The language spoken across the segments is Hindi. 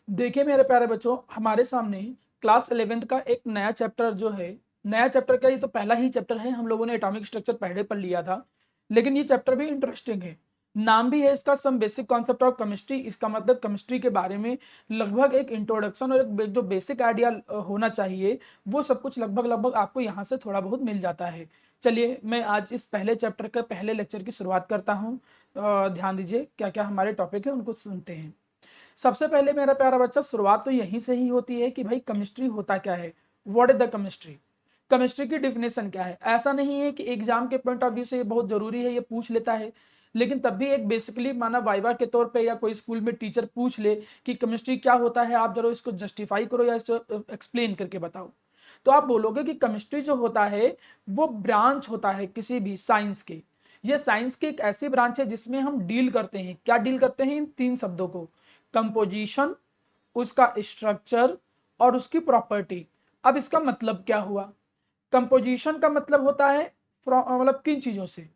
देखिए मेरे प्यारे बच्चों, हमारे सामने क्लास 11th का एक नया चैप्टर जो है, नया चैप्टर का ये तो पहला ही चैप्टर है। हम लोगों ने एटॉमिक स्ट्रक्चर पहले पढ़ लिया था, लेकिन ये चैप्टर भी इंटरेस्टिंग है। नाम भी है इसका some basic concept of chemistry. इसका मतलब केमिस्ट्री के बारे में लगभग एक इंट्रोडक्शन और एक जो बेसिक आइडिया होना चाहिए, वो सब कुछ लगभग लगभग आपको यहाँ से थोड़ा बहुत मिल जाता है। चलिए मैं आज इस पहले चैप्टर का पहले लेक्चर की शुरुआत करता हूँ। ध्यान दीजिए क्या क्या हमारे टॉपिक है, उनको सुनते हैं। सबसे पहले मेरा प्यारा बच्चा, शुरुआत तो यहीं से ही होती है कि भाई केमिस्ट्री होता क्या है। What is the chemistry? Chemistry की डिफिनेशन क्या है? ऐसा नहीं है कि एग्जाम के पॉइंट ऑफ व्यू से ये बहुत जरूरी है, ये पूछ लेता है, लेकिन तब भी एक बेसिकली माना वाइवा के तौर पे या कोई स्कूल में टीचर पूछ ले कि केमिस्ट्री क्या होता है, आप जरूर इसको जस्टिफाई करो या इसको एक्सप्लेन करके बताओ। तो आप बोलोगे कि केमिस्ट्री जो होता है वो ब्रांच होता है किसी भी साइंस के। ये साइंस की एक ऐसी ब्रांच है जिसमें हम डील करते हैं। क्या डील करते हैं? इन तीन शब्दों को, कंपोजिशन, उसका स्ट्रक्चर और उसकी प्रॉपर्टी। अब इसका मतलब क्या हुआ? कंपोजिशन का मतलब होता है मतलब किन चीजों से,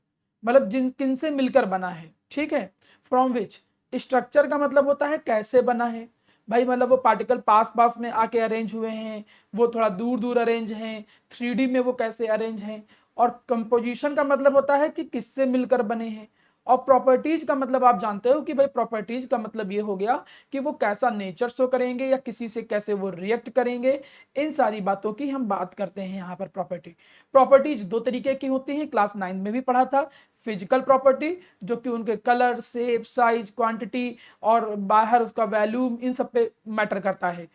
मतलब जिन किन से मिलकर बना है, ठीक है, फ्रॉम विच। स्ट्रक्चर का मतलब होता है कैसे बना है, भाई मतलब वो पार्टिकल पास पास में आके अरेंज हुए हैं, वो थोड़ा दूर दूर अरेंज हैं, 3D में वो कैसे अरेंज हैं। और कंपोजिशन का मतलब होता है कि किससे मिलकर बने हैं। और प्रॉपर्टीज का मतलब आप जानते हो कि भाई प्रॉपर्टीज का मतलब ये हो गया कि वो कैसा नेचर शो करेंगे या किसी से कैसे वो रिएक्ट करेंगे। इन सारी बातों की हम बात करते हैं यहाँ पर। प्रॉपर्टीज दो तरीके की होती हैं, क्लास 9 में भी पढ़ा था। फिजिकल प्रॉपर्टी जो कि उनके कलर, शेप, साइज, क्वांटिटी और बाहर उसका वैल्यूम, इन सब पे मैटर करता है।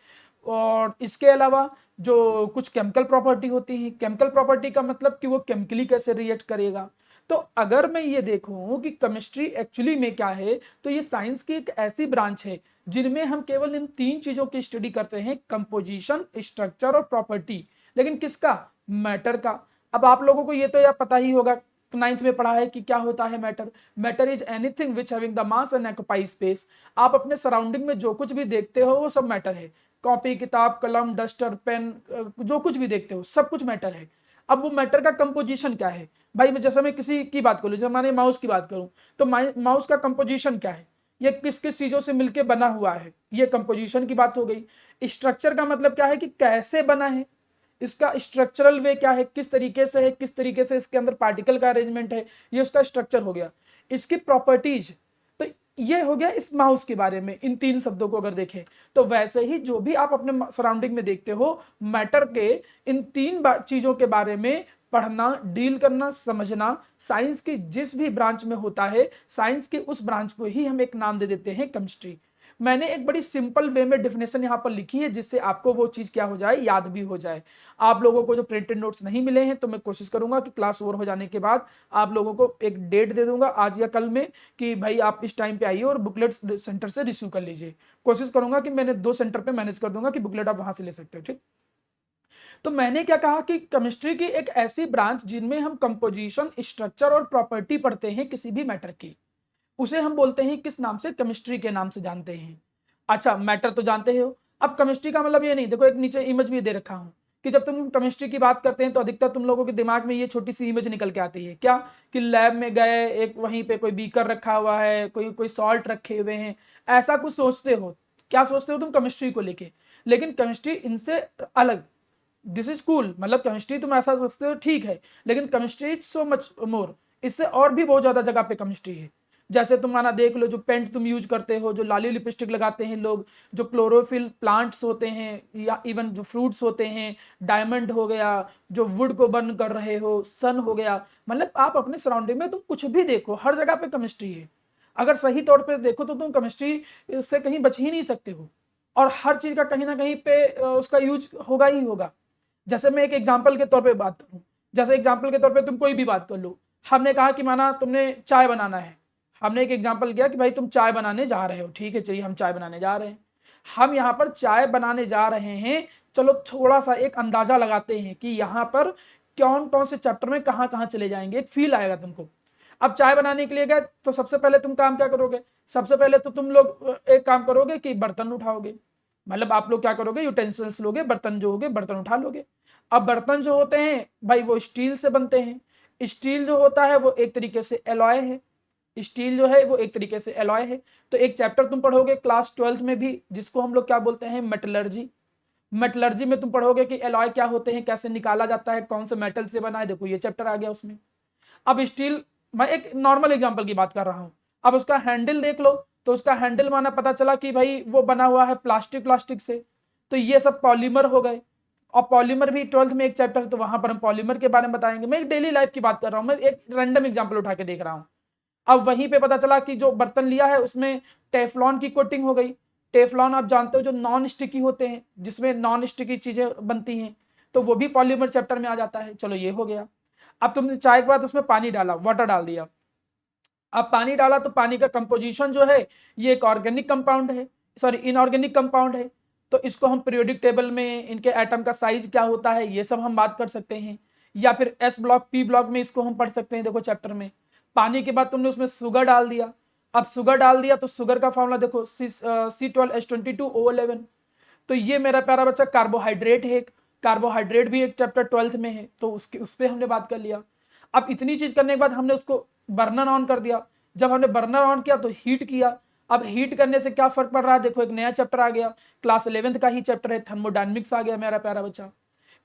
और इसके अलावा जो कुछ केमिकल प्रॉपर्टी होती है, केमिकल प्रॉपर्टी का मतलब कि वो केमिकली कैसे रिएक्ट करेगा। तो अगर मैं ये देखूं कि केमिस्ट्री एक्चुअली में क्या है, तो ये साइंस की एक ऐसी ब्रांच है जिनमें हम केवल इन तीन चीजों की स्टडी करते हैं, कंपोजिशन, स्ट्रक्चर और प्रॉपर्टी। लेकिन किसका? मैटर का। अब आप लोगों को ये तो यार पता ही होगा, 9th में पढ़ा है कि क्या होता है matter. Matter is anything which having the mass and occupy space. आप अपने सराउंडिंग में जो कुछ भी देखते हो वो सब मैटर है। कॉपी, किताब, कलम, डस्टर, पेन, जो कुछ भी देखते हो सब कुछ मैटर है। अब वो मैटर का कंपोजिशन क्या है? भाई मैं जैसे मैं किसी की बात करूं, जब मैंने माउस की बात करूं, तो माउस का कंपोजिशन क्या है? ये किस किस चीजों से मिलकर बना हुआ है, ये कंपोजिशन की बात हो गई। स्ट्रक्चर का मतलब क्या है कि कैसे बना है, इसका स्ट्रक्चरल वे क्या है, किस तरीके से है, किस तरीके से इसके अंदर पार्टिकल का अरेंजमेंट है, ये उसका स्ट्रक्चर हो गया। इसकी प्रॉपर्टीज, तो ये हो गया इस माउस के बारे में। इन तीन शब्दों को अगर देखें तो वैसे ही जो भी आप अपने सराउंडिंग में देखते हो, मैटर के इन तीन चीजों के बारे में पढ़ना, डील करना, समझना, साइंस की जिस भी ब्रांच में होता है, साइंस की उस ब्रांच को ही हम एक नाम दे देते हैं केमिस्ट्री। मैंने एक बड़ी सिंपल वे में डेफिनेशन यहाँ पर लिखी है जिससे आपको वो चीज क्या हो जाए, याद भी हो जाए। आप लोगों को जो प्रिंटेड नोट्स नहीं मिले हैं तो मैं कोशिश करूंगा कि क्लास ओवर हो जाने के बाद आप लोगों को एक डेट दे दूंगा आज या कल में कि भाई आप इस टाइम पे आइए और बुकलेट सेंटर से रिसीव कर लीजिए। कोशिश करूंगा कि मैंने 2 सेंटर पे मैनेज कर दूंगा कि बुकलेट आप वहां से ले सकते हो, ठीक। तो मैंने क्या कहा कि केमिस्ट्री की एक ऐसी ब्रांच जिनमें हम कंपोजिशन, स्ट्रक्चर और प्रॉपर्टी पढ़ते हैं किसी भी मैटर की, उसे हम बोलते हैं किस नाम से? केमिस्ट्री के नाम से जानते हैं। अच्छा, मैटर तो जानते हो। अब केमिस्ट्री का मतलब ये नहीं, देखो एक नीचे इमेज भी दे रखा हूं कि जब तुम केमिस्ट्री की बात करते हैं तो अधिकतर तुम लोगों के दिमाग में ये छोटी सी इमेज निकल के आती है, क्या? कि लैब में गए, एक वहीं पे कोई बीकर रखा हुआ है, कोई कोई सॉल्ट रखे हुए हैं, ऐसा कुछ सोचते हो। क्या सोचते हो तुम केमिस्ट्री को लेके? लेकिन केमिस्ट्री इनसे अलग। दिस इज कूल, मतलब केमिस्ट्री तुम ऐसा सोचते हो, ठीक है, लेकिन chemistry is so much more. इससे और भी बहुत ज्यादा जगह पे केमिस्ट्री है। जैसे तुम माना देख लो, जो पेंट तुम यूज करते हो, जो लाली लिपस्टिक लगाते हैं लोग, जो क्लोरोफिल प्लांट्स होते हैं या इवन जो फ्रूट्स होते हैं, डायमंड हो गया, जो वुड को बर्न कर रहे हो, सन हो गया, मतलब आप अपने सराउंडिंग में तुम कुछ भी देखो, हर जगह पे केमिस्ट्री है। अगर सही तौर पे देखो तो तुम केमिस्ट्री से कहीं बच ही नहीं सकते हो, और हर चीज का कहीं ना कहीं पे उसका यूज होगा ही होगा। जैसे मैं एक एग्जाम्पल के तौर पे बात करूं, जैसे एग्जाम्पल के तौर पे तुम कोई भी बात कर लो। हमने कहा कि माना तुमने चाय बनाना है, हमने एक एग्जाम्पल किया कि भाई तुम चाय बनाने जा रहे हो, ठीक है, चलिए हम चाय बनाने जा रहे हैं। हम यहाँ पर चाय बनाने जा रहे हैं, चलो थोड़ा सा एक अंदाजा लगाते हैं कि यहाँ पर कौन कौन से चैप्टर में कहाँ कहाँ चले जाएंगे, एक फील आएगा तुमको। अब चाय बनाने के लिए गए तो सबसे पहले तुम काम क्या करोगे? सबसे पहले तो तुम लोग एक काम करोगे कि बर्तन उठाओगे, मतलब आप लोग क्या करोगे, यूटेंसिल्स लोगे, बर्तन जो होगे बर्तन उठा लोगे। अब बर्तन जो होते हैं भाई वो स्टील से बनते हैं। स्टील जो होता है वो एक तरीके से एलॉय है, स्टील जो है वो एक तरीके से एलॉय है। तो एक चैप्टर तुम पढ़ोगे क्लास 12th में भी, जिसको हम लोग क्या बोलते हैं, मेटलर्जी। मेटलर्जी में तुम पढ़ोगे कि एलॉय क्या होते हैं, कैसे निकाला जाता है, कौन से मेटल से बना है, देखो ये चैप्टर आ गया उसमें। अब स्टील, मैं एक नॉर्मल एग्जांपल की बात कर रहा हूं। अब उसका हैंडल देख लो, तो उसका हैंडल माना पता चला कि भाई वो बना हुआ है प्लास्टिक प्लास्टिक से, तो ये सब पॉलीमर हो गए। और पॉलीमर भी 12th में एक चैप्टर है, तो वहां पर हम पॉलीमर के बारे में बताएंगे। मैं एक डेली लाइफ की बात कर रहा हूं, मैं एक रैंडम एग्जाम्पल उठा के देख रहा हूं। अब वहीं पे पता चला कि जो बर्तन लिया है उसमें टेफ्लॉन की कोटिंग हो गई। टेफ्लॉन आप जानते हो जो नॉन स्टिकी होते हैं, जिसमें नॉन स्टिकी चीजें बनती हैं, तो वो भी पॉलीमर चैप्टर में आ जाता है। चलो ये हो गया। अब तुमने चाय के बाद उसमें पानी डाला, वाटर डाल दिया। अब पानी डाला तो पानी का कंपोजिशन जो है ये एक ऑर्गेनिक कंपाउंड है, सॉरी इनऑर्गेनिक कंपाउंड है। तो इसको हम पीरियोडिक टेबल में इनके एटम का साइज क्या होता है ये सब हम बात कर सकते हैं, या फिर एस ब्लॉक पी ब्लॉक में इसको हम पढ़ सकते हैं। देखो चैप्टर में पानी के बाद तुमने उसमें शुगर डाल दिया। अब शुगर डाल दिया तो शुगर का फॉर्मूला देखो C12H22O11। तो ये मेरा प्यारा बच्चा कार्बोहाइड्रेट है। कार्बोहाइड्रेट भी एक चैप्टर 12th में है, तो उसके उस पर हमने बात कर लिया। अब इतनी चीज करने के बाद हमने उसको बर्नर ऑन कर दिया। जब हमने बर्नर ऑन किया तो हीट किया। अब हीट करने से क्या फर्क पड़ रहा है, देखो एक नया चैप्टर आ गया, क्लास 11th का ही चैप्टर है, थर्मोडायनेमिक्स आ गया मेरा प्यारा बच्चा।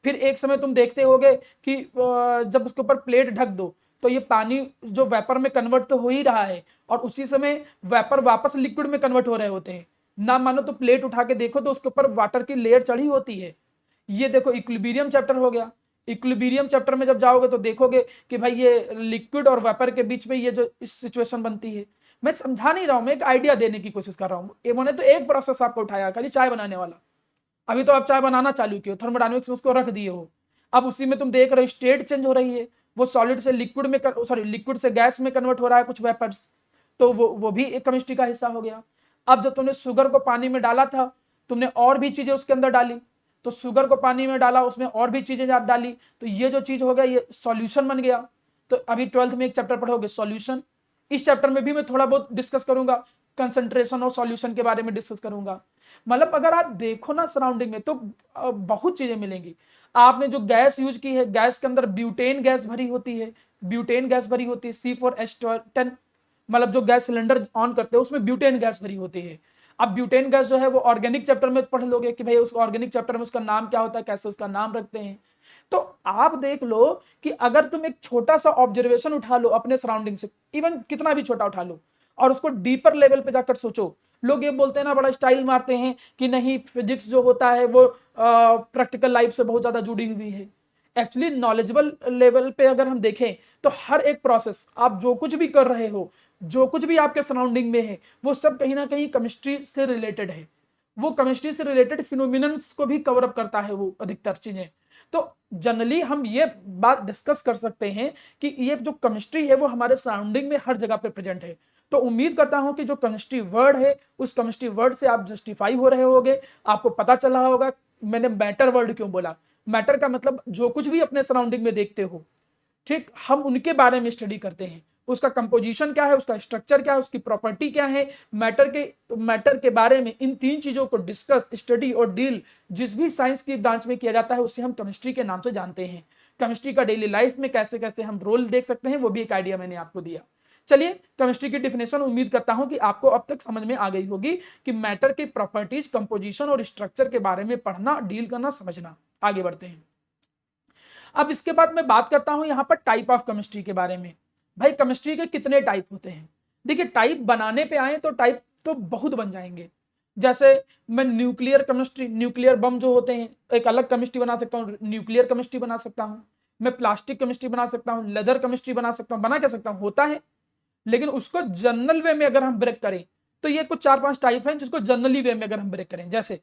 फिर एक समय तुम देखते होगे कि जब उसके ऊपर प्लेट ढक दो तो ये पानी जो वेपर में कन्वर्ट तो हो ही रहा है, और उसी समय वेपर वापस लिक्विड में कन्वर्ट हो रहे होते हैं। ना मानो तो प्लेट उठा के देखो तो उसके ऊपर वाटर की लेयर चढ़ी होती है। ये देखो इक्विलिब्रियम चैप्टर हो गया। इक्विलिब्रियम चैप्टर में जब जाओगे तो देखोगे कि भाई ये लिक्विड और वेपर के बीच में ये जो इस सिचुएशन बनती है। मैं समझा नहीं रहा हूं, मैं एक आइडिया देने की कोशिश कर रहा हूँ। मैंने तो एक प्रोसेस आपको उठाया, खाली चाय बनाने वाला। अभी तो आप चाय बनाना चालू किए हो, थर्मोडायनेमिक्स में उसको रख दिए हो। अब उसी में तुम देख रहे हो स्टेट चेंज हो रही है, वो सॉलिड से लिक्विड में, सॉरी लिक्विड से गैस में कन्वर्ट हो रहा है कुछ वेपर्स। तो वो भी एक केमिस्ट्री का हिस्सा हो गया। अब जब तुमने शुगर को पानी में डाला था, तुमने और भी चीजें उसके अंदर डाली, तो शुगर को पानी में डाला, उसमें और भी चीजें डाली, तो ये जो चीज हो गया ये सॉल्यूशन बन गया। तो अभी 12th में एक चैप्टर पढ़ोगे सॉल्यूशन। इस चैप्टर में भी मैं थोड़ा बहुत डिस्कस करूंगा, कंसंट्रेशन और सॉल्यूशन के बारे में डिस्कस करूंगा। मतलब अगर आप देखो ना सराउंडिंग में तो बहुत चीजें मिलेंगी। आपने जो गैस यूज की है, गैस के अंदर ब्यूटेन गैस भरी होती है, ब्यूटेन गैस भरी होती है C4H10। मतलब जो गैस सिलेंडर ऑन करते हैं उसमें ब्यूटेन गैस भरी होती है। अब ब्यूटेन गैस जो है वो ऑर्गेनिक चैप्टर में पढ़ लोगे कि भाई उस ऑर्गेनिक चैप्टर में उसका नाम क्या होता है, कैसे उसका नाम रखते हैं। तो आप देख लो कि अगर तुम एक छोटा सा ऑब्जर्वेशन उठा लो अपने सराउंडिंग से, इवन कितना भी छोटा उठा लो, और उसको डीपर लेवल पे जाकर सोचो। लोग ये बोलते हैं ना, बड़ा स्टाइल मारते हैं कि नहीं फिजिक्स जो होता है वो प्रैक्टिकल लाइफ से बहुत ज्यादा जुड़ी हुई है। एक्चुअली नॉलेजेबल लेवल पे अगर हम देखें तो हर एक प्रोसेस, आप जो कुछ भी कर रहे हो, जो कुछ भी आपके सराउंडिंग में है, वो सब कहीं ना कहीं केमिस्ट्री से रिलेटेड है। वो केमिस्ट्री से रिलेटेड फिनोमिनन्स को भी कवर अप करता है वो अधिकतर चीजें। तो जनरली हम ये बात डिस्कस कर सकते हैं कि ये जो केमिस्ट्री है वो हमारे सराउंडिंग में हर जगह पे प्रेजेंट है। तो उम्मीद करता हूं कि जो केमिस्ट्री वर्ड है उस केमिस्ट्री वर्ड से आप जस्टिफाई हो रहे होगे, आपको पता चला होगा मैंने मैटर वर्ड क्यों बोला। मैटर का मतलब जो कुछ भी अपने सराउंडिंग में देखते हो, ठीक, हम उनके बारे में स्टडी करते हैं। उसका कंपोजिशन क्या है, उसका स्ट्रक्चर क्या है, उसकी प्रॉपर्टी क्या है, मैटर के बारे में इन तीन चीजों को डिस्कस, स्टडी और डील जिस भी साइंस की ब्रांच में किया जाता है उसे हम केमिस्ट्री के नाम से जानते हैं। केमिस्ट्री का डेली लाइफ में कैसे कैसे हम रोल देख सकते हैं वो भी एक आइडिया मैंने आपको दिया। चलिए केमिस्ट्री की डिफिनेशन उम्मीद करता हूं कि आपको अब तक समझ में आ गई होगी कि मैटर के प्रॉपर्टीज, कंपोजिशन और स्ट्रक्चर के बारे में पढ़ना, डील करना, समझना। आगे बढ़ते हैं। अब इसके बाद मैं बात करता हूं यहां पर टाइप ऑफ केमिस्ट्री के बारे में। भाई केमिस्ट्री के कितने टाइप होते हैं? देखिए टाइप बनाने पे आए तो टाइप तो बहुत बन जाएंगे। जैसे मैं न्यूक्लियर केमिस्ट्री, न्यूक्लियर बम जो होते हैं, एक अलग केमिस्ट्री बना सकता हूँ, न्यूक्लियर केमिस्ट्री बना सकता हूँ। मैं प्लास्टिक केमिस्ट्री बना सकता हूँ, लेदर केमिस्ट्री बना सकता हूँ, बना क्या सकता हूँ, होता है। लेकिन उसको जनरल वे में अगर हम ब्रेक करें तो ये कुछ 4-5 टाइप हैं जिसको जनरली वे में अगर हम ब्रेक करें। जैसे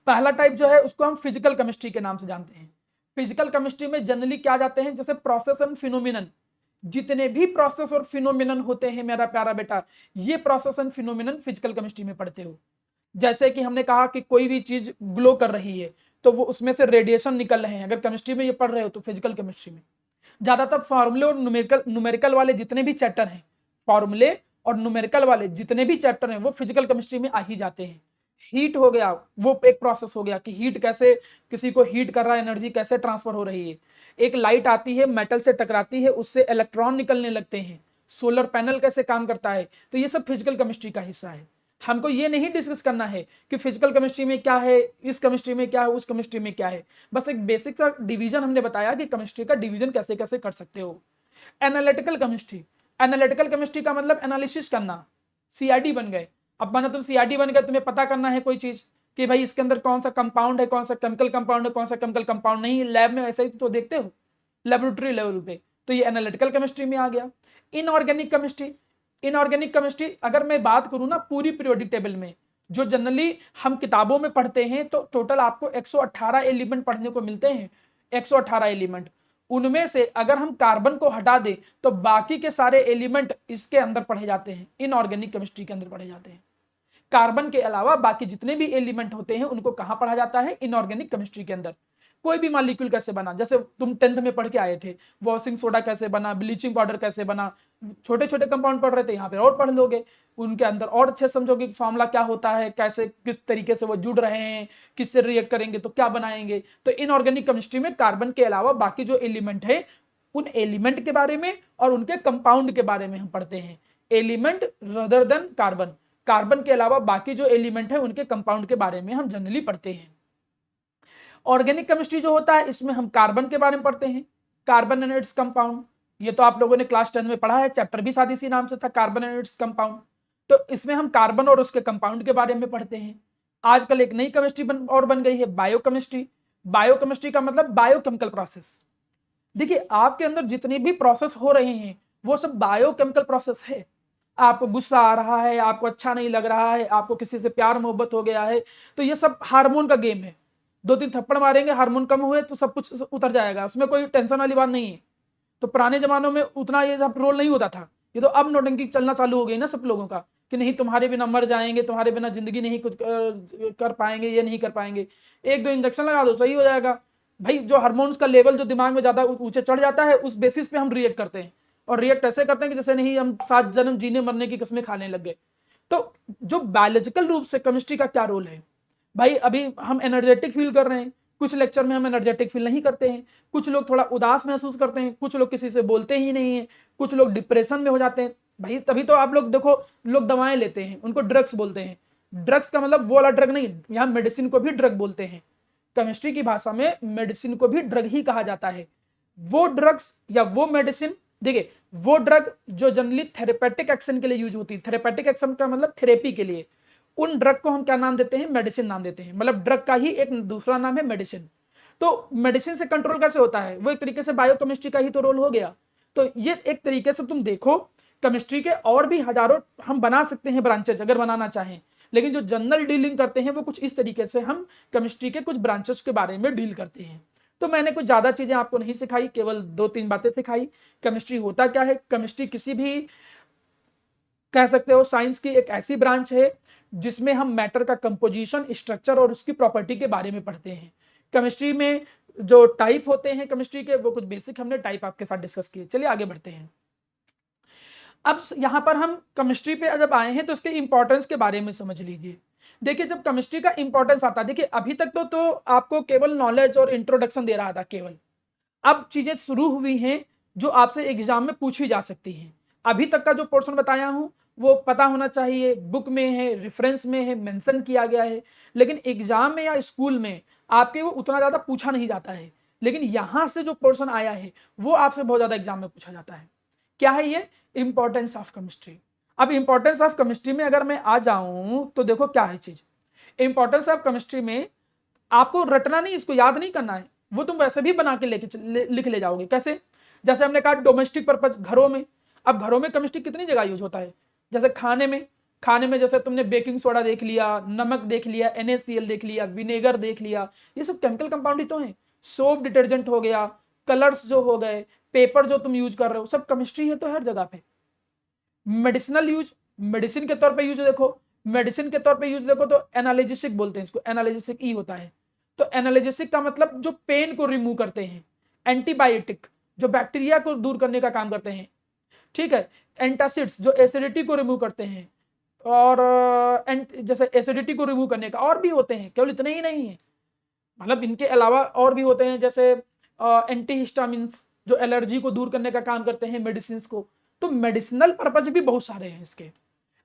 पहला टाइप जो है उसको हम फिजिकल केमिस्ट्री के नाम से जानते हैं। फिजिकल केमिस्ट्री में जनरली क्या जाते हैं, जैसे प्रोसेस एंड फिनोमिनन। जितने भी प्रोसेस और फिनोमिनन होते हैं मेरा प्यारा बेटा, ये process and phenomenon physical chemistry में पढ़ते हो। जैसे कि हमने कहा कि कोई भी चीज ग्लो कर रही है तो वो उसमें से रेडिएशन निकल रहे हैं, अगर केमिस्ट्री में ये पढ़ रहे हो तो फिजिकल केमिस्ट्री में ज्यादातर फॉर्मूले और न्यूमेरिकल वाले जितने भी चैप्टर हैं, फॉर्मूले और न्यूमेरिकल वाले जितने भी चैप्टर हैं वो फिजिकल केमिस्ट्री में आ ही जाते हैं। हीट हो गया, वो एक प्रोसेस हो गया कि हीट कैसे, किसी को हीट कर रहा है, एनर्जी कैसे ट्रांसफर हो रही है। एक लाइट आती है, मेटल से टकराती है, उससे इलेक्ट्रॉन निकलने लगते हैं, सोलर पैनल कैसे काम करता है, तो ये सब फिजिकल केमिस्ट्री का हिस्सा है। हमको ये नहीं डिस्कस करना है कि फिजिकल केमिस्ट्री में क्या है, इस केमिस्ट्री में क्या है, उस केमिस्ट्री में क्या है। बस एक बेसिक सा डिवीजन हमने बताया कि केमिस्ट्री का डिवीजन कैसे कैसे कर सकते हो। एनालिटिकल केमिस्ट्री, एनालिटिकल केमिस्ट्री का मतलब एनालिसिस करना। सीआईडी बन गए, अब माना तुम सीआईडी बन गए, तुम्हें पता करना है कोई चीज कि भाई इसके अंदर कौन सा कंपाउंड है, कौन सा केमिकल कंपाउंड है, कौन सा केमिकल कंपाउंड नहीं। लैब में ऐसे ही तो देखते हो, लेबोरेटरी लेवल पे, तो ये एनालिटिकल केमिस्ट्री में आ गया। इनऑर्गेनिक केमिस्ट्री, इनऑर्गेनिक केमिस्ट्री अगर मैं बात करूं ना पूरी पीरियोडिक टेबल में, जो जनरली हम किताबों में पढ़ते हैं, तो टोटल आपको 118 एलिमेंट पढ़ने को मिलते हैं। 118 एलिमेंट, उनमें से अगर हम कार्बन को हटा दें तो बाकी के सारे एलिमेंट इसके अंदर पढ़े जाते हैं, इनऑर्गेनिक केमिस्ट्री के अंदर पढ़े जाते हैं। कार्बन के अलावा बाकी जितने भी एलिमेंट होते हैं उनको कहां पढ़ा जाता है, इनऑर्गेनिक केमिस्ट्री के अंदर। कोई भी मॉलिक्यूल कैसे बना, जैसे तुम 10th में पढ़ के आए थे, वॉशिंग सोडा कैसे बना, ब्लीचिंग पाउडर कैसे बना, छोटे छोटे कंपाउंड पढ़ रहे थे, यहाँ पे और पढ़ लोगे, उनके अंदर और अच्छे समझोगे फॉर्मूला क्या होता है, कैसे किस तरीके से वो जुड़ रहे हैं, किससे रिएक्ट करेंगे तो क्या बनाएंगे। तो इनऑर्गेनिक केमिस्ट्री में कार्बन के अलावा बाकी जो एलिमेंट है उन एलिमेंट के बारे में और उनके कंपाउंड के बारे में हम पढ़ते हैं। Element rather than carbon, carbon के अलावा बाकी जो एलिमेंट है उनके कंपाउंड के बारे में हम जनरली पढ़ते हैं। ऑर्गेनिक केमिस्ट्री जो होता है इसमें हम कार्बन के बारे में पढ़ते हैं, कार्बन एंड इट्स कंपाउंड। ये तो आप लोगों ने क्लास 10 में पढ़ा है, चैप्टर भी साथ इसी नाम से था, कार्बन एंड इट्स कंपाउंड। तो इसमें हम कार्बन और उसके कंपाउंड के बारे में पढ़ते हैं। आजकल एक नई केमिस्ट्री और बन गई है, बायोकेमिस्ट्री। बायोकेमिस्ट्री का मतलब बायोकेमिकल प्रोसेस। देखिए आपके अंदर जितने भी प्रोसेस हो रहे हैं वो सब बायोकेमिकल प्रोसेस है। आपको गुस्सा आ रहा है, आपको अच्छा नहीं लग रहा है, आपको किसी से प्यार मोहब्बत हो गया है, तो ये सब हार्मोन का गेम है। 2-3 थप्पड़ मारेंगे, हार्मोन कम हुए तो सब कुछ उतर जाएगा, उसमें कोई टेंशन वाली बात नहीं है। तो पुराने जमानों में उतना ये सब रोल नहीं होता था। ये तो अब नौटंकी चलना चालू हो गई ना सब लोगों का, कि नहीं तुम्हारे बिना मर जाएंगे, तुम्हारे बिना जिंदगी नहीं कुछ कर पाएंगे, ये नहीं कर पाएंगे, 1-2 इंजेक्शन लगा दो सही हो जाएगा। भाई जो हार्मोन्स का लेवल जो दिमाग में ज्यादा ऊंचे चढ़ जाता है उस बेसिस पे हम रिएक्ट करते हैं, और रिएक्ट ऐसे करते हैं कि जैसे नहीं हम 7 जन्म जीने मरने की कस्में खाने लग गए। तो जो बायोलॉजिकल रूप से केमिस्ट्री का क्या रोल है, भाई अभी हम एनर्जेटिक फील कर रहे हैं, कुछ लेक्चर में हम एनर्जेटिक फील नहीं करते हैं, कुछ लोग थोड़ा उदास महसूस करते हैं, कुछ लोग किसी से बोलते ही नहीं है, कुछ लोग डिप्रेशन में हो जाते हैं। भाई तभी तो आप लोग देखो, लोग दवाएं लेते हैं, उनको ड्रग्स बोलते हैं। ड्रग्स का मतलब वो वाला ड्रग नहीं, यहाँ मेडिसिन को भी ड्रग बोलते हैं। केमिस्ट्री की भाषा में मेडिसिन को भी ड्रग ही कहा जाता है। वो ड्रग्स या वो मेडिसिन, देखिए वो ड्रग जो जनरली थेरेपेटिक एक्शन के लिए यूज होती है, थेरेपेटिक एक्शन का मतलब थेरेपी के लिए, उन ड्रग को हम क्या नाम देते हैं, मेडिसिन नाम देते हैं। मतलब ड्रग का ही एक दूसरा नाम है मेडिसिन। तो मेडिसिन से कंट्रोल कैसे होता है, वो एक तरीके से बायोकेमिस्ट्री का ही तो रोल हो गया। तो ये एक तरीके से तुम देखो, केमिस्ट्री के और भी हजारों हम बना सकते हैं ब्रांचेज अगर बनाना चाहें, लेकिन जो जनरल डीलिंग करते हैं वो कुछ इस तरीके से हम केमिस्ट्री के कुछ ब्रांचेस के बारे में डील करते हैं। तो मैंने कुछ ज्यादा चीजें आपको नहीं सिखाई, केवल 2-3 बातें सिखाई। केमिस्ट्री होता क्या है, केमिस्ट्री किसी भी कह सकते हो साइंस की एक ऐसी ब्रांच है जिसमें हम मैटर का कंपोजिशन, स्ट्रक्चर और उसकी प्रॉपर्टी के बारे में पढ़ते हैं। केमिस्ट्री में जो टाइप होते हैं केमिस्ट्री के, वो कुछ बेसिक हमने टाइप आपके साथ डिस्कस किए। चलिए आगे बढ़ते हैं। अब यहां पर हम केमिस्ट्री पे जब आए हैं तो इसके इंपॉर्टेंस के बारे में समझ लीजिए। देखिए जब केमिस्ट्री का इंपॉर्टेंस आता है, देखिए अभी तक तो आपको केवल नॉलेज और इंट्रोडक्शन दे रहा था केवल। अब चीजें शुरू हुई हैं जो आपसे एग्जाम में पूछी जा सकती हैं। अभी तक का जो पोर्शन बताया हूं वो पता होना चाहिए, बुक में है, रेफरेंस में है, मेंशन किया गया है, लेकिन एग्जाम में या स्कूल में आपके वो उतना ज्यादा पूछा नहीं जाता है। लेकिन यहां से जो पोर्शन आया है वो आपसे बहुत ज्यादा एग्जाम में पूछा जाता है। क्या है ये, इंपॉर्टेंस ऑफ केमिस्ट्री। अब इंपॉर्टेंस ऑफ केमिस्ट्री में अगर मैं आ जाऊं तो देखो क्या है चीज। इंपॉर्टेंस ऑफ केमिस्ट्री में आपको रटना नहीं, इसको याद नहीं करना है, वो तुम वैसे भी बना के लिख ले जाओगे। कैसे, जैसे हमने कहा डोमेस्टिक पर्पज, घरों में। अब घरों में केमिस्ट्री कितनी जगह यूज होता है, जैसे खाने में जैसे तुमने बेकिंग सोडा देख लिया, नमक देख लिया, NaCl देख लिया, विनेगर देख लिया, ये सब केमिकल कंपाउंड ही तो है। सोप डिटर्जेंट हो गया, कलर्स जो हो गए, पेपर जो तुम यूज कर रहे हो, सब केमिस्ट्री है तो हर जगह पे। मेडिसिनल यूज, मेडिसिन के तौर पे यूज देखो, मेडिसिन के तौर पे यूज देखो तो एनालिजिसिक बोलते हैं इसको, एनालिजिसिक ई होता है। तो एनालिजिसिक का मतलब जो पेन को रिमूव करते हैं, एंटीबायोटिक जो बैक्टीरिया को दूर करने का काम करते हैं, ठीक है। एंटासिड्स जो एसिडिटी को रिमूव करते हैं, और जैसे एसिडिटी को रिमूव करने का और भी होते हैं, केवल इतने ही नहीं है, मतलब इनके अलावा और भी होते हैं, जैसे एंटीहिस्टामिन्स जो एलर्जी को दूर करने का काम करते हैं मेडिसिन को। तो मेडिसिनल पर्पज भी बहुत सारे हैं इसके।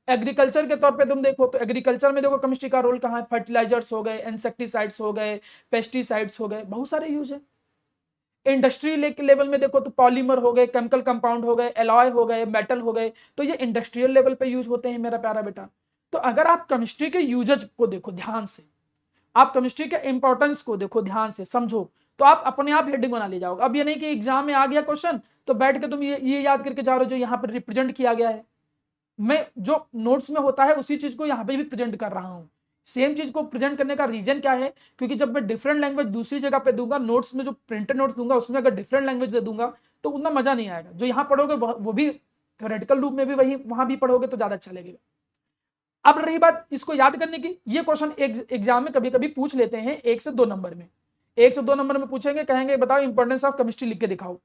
एग्रीकल्चर के तौर पे तुम देखो तो एग्रीकल्चर में देखो केमिस्ट्री का रोल कहाँ है, फर्टिलाइजर्स हो गए, इंसेक्टिसाइड्स हो गए, पेस्टिसाइड्स हो गए, बहुत सारे यूज है। इंडस्ट्री लेवल में देखो तो पॉलीमर हो गए, केमिकल कंपाउंड हो गए, एलॉय हो गए, मेटल हो गए, तो ये इंडस्ट्रियल लेवल पे यूज होते हैं मेरा प्यारा बेटा। तो अगर आप केमिस्ट्री के यूजेज को देखो ध्यान से, आप केमिस्ट्री के इंपॉर्टेंस को देखो ध्यान से, समझो, तो आप अपने आप हेडिंग बना ले जाओगे। अब ये नहीं कि एग्जाम में आ गया क्वेश्चन तो बैठ के तुम ये याद करके जा रहे हो जो यहाँ पर रिप्रेजेंट किया गया है। मैं जो नोट्स में होता है उसी चीज को यहाँ पे भी प्रेजेंट कर रहा हूँ। सेम चीज को प्रेजेंट करने का रीजन क्या है, क्योंकि जब मैं डिफरेंट लैंग्वेज दूसरी जगह पे दूंगा, नोट्स में जो प्रिंटेड नोट्स दूंगा उसमें अगर डिफरेंट लैंग्वेज दे दूंगा तो उतना मजा नहीं आएगा। जो यहाँ पढ़ोगे वो भी थ्योरेटिकल रूप में भी वही वहां भी पढ़ोगे तो ज्यादा अच्छा लगेगा। अब रही बात इसको याद करने की, ये क्वेश्चन एग्जाम में कभी कभी पूछ लेते हैं 1 से 2 नंबर में। 1 से 2 नंबर में पूछेंगे, कहेंगे बताओ इंपॉर्टेंस ऑफ केमिस्ट्री लिख के दिखाओ।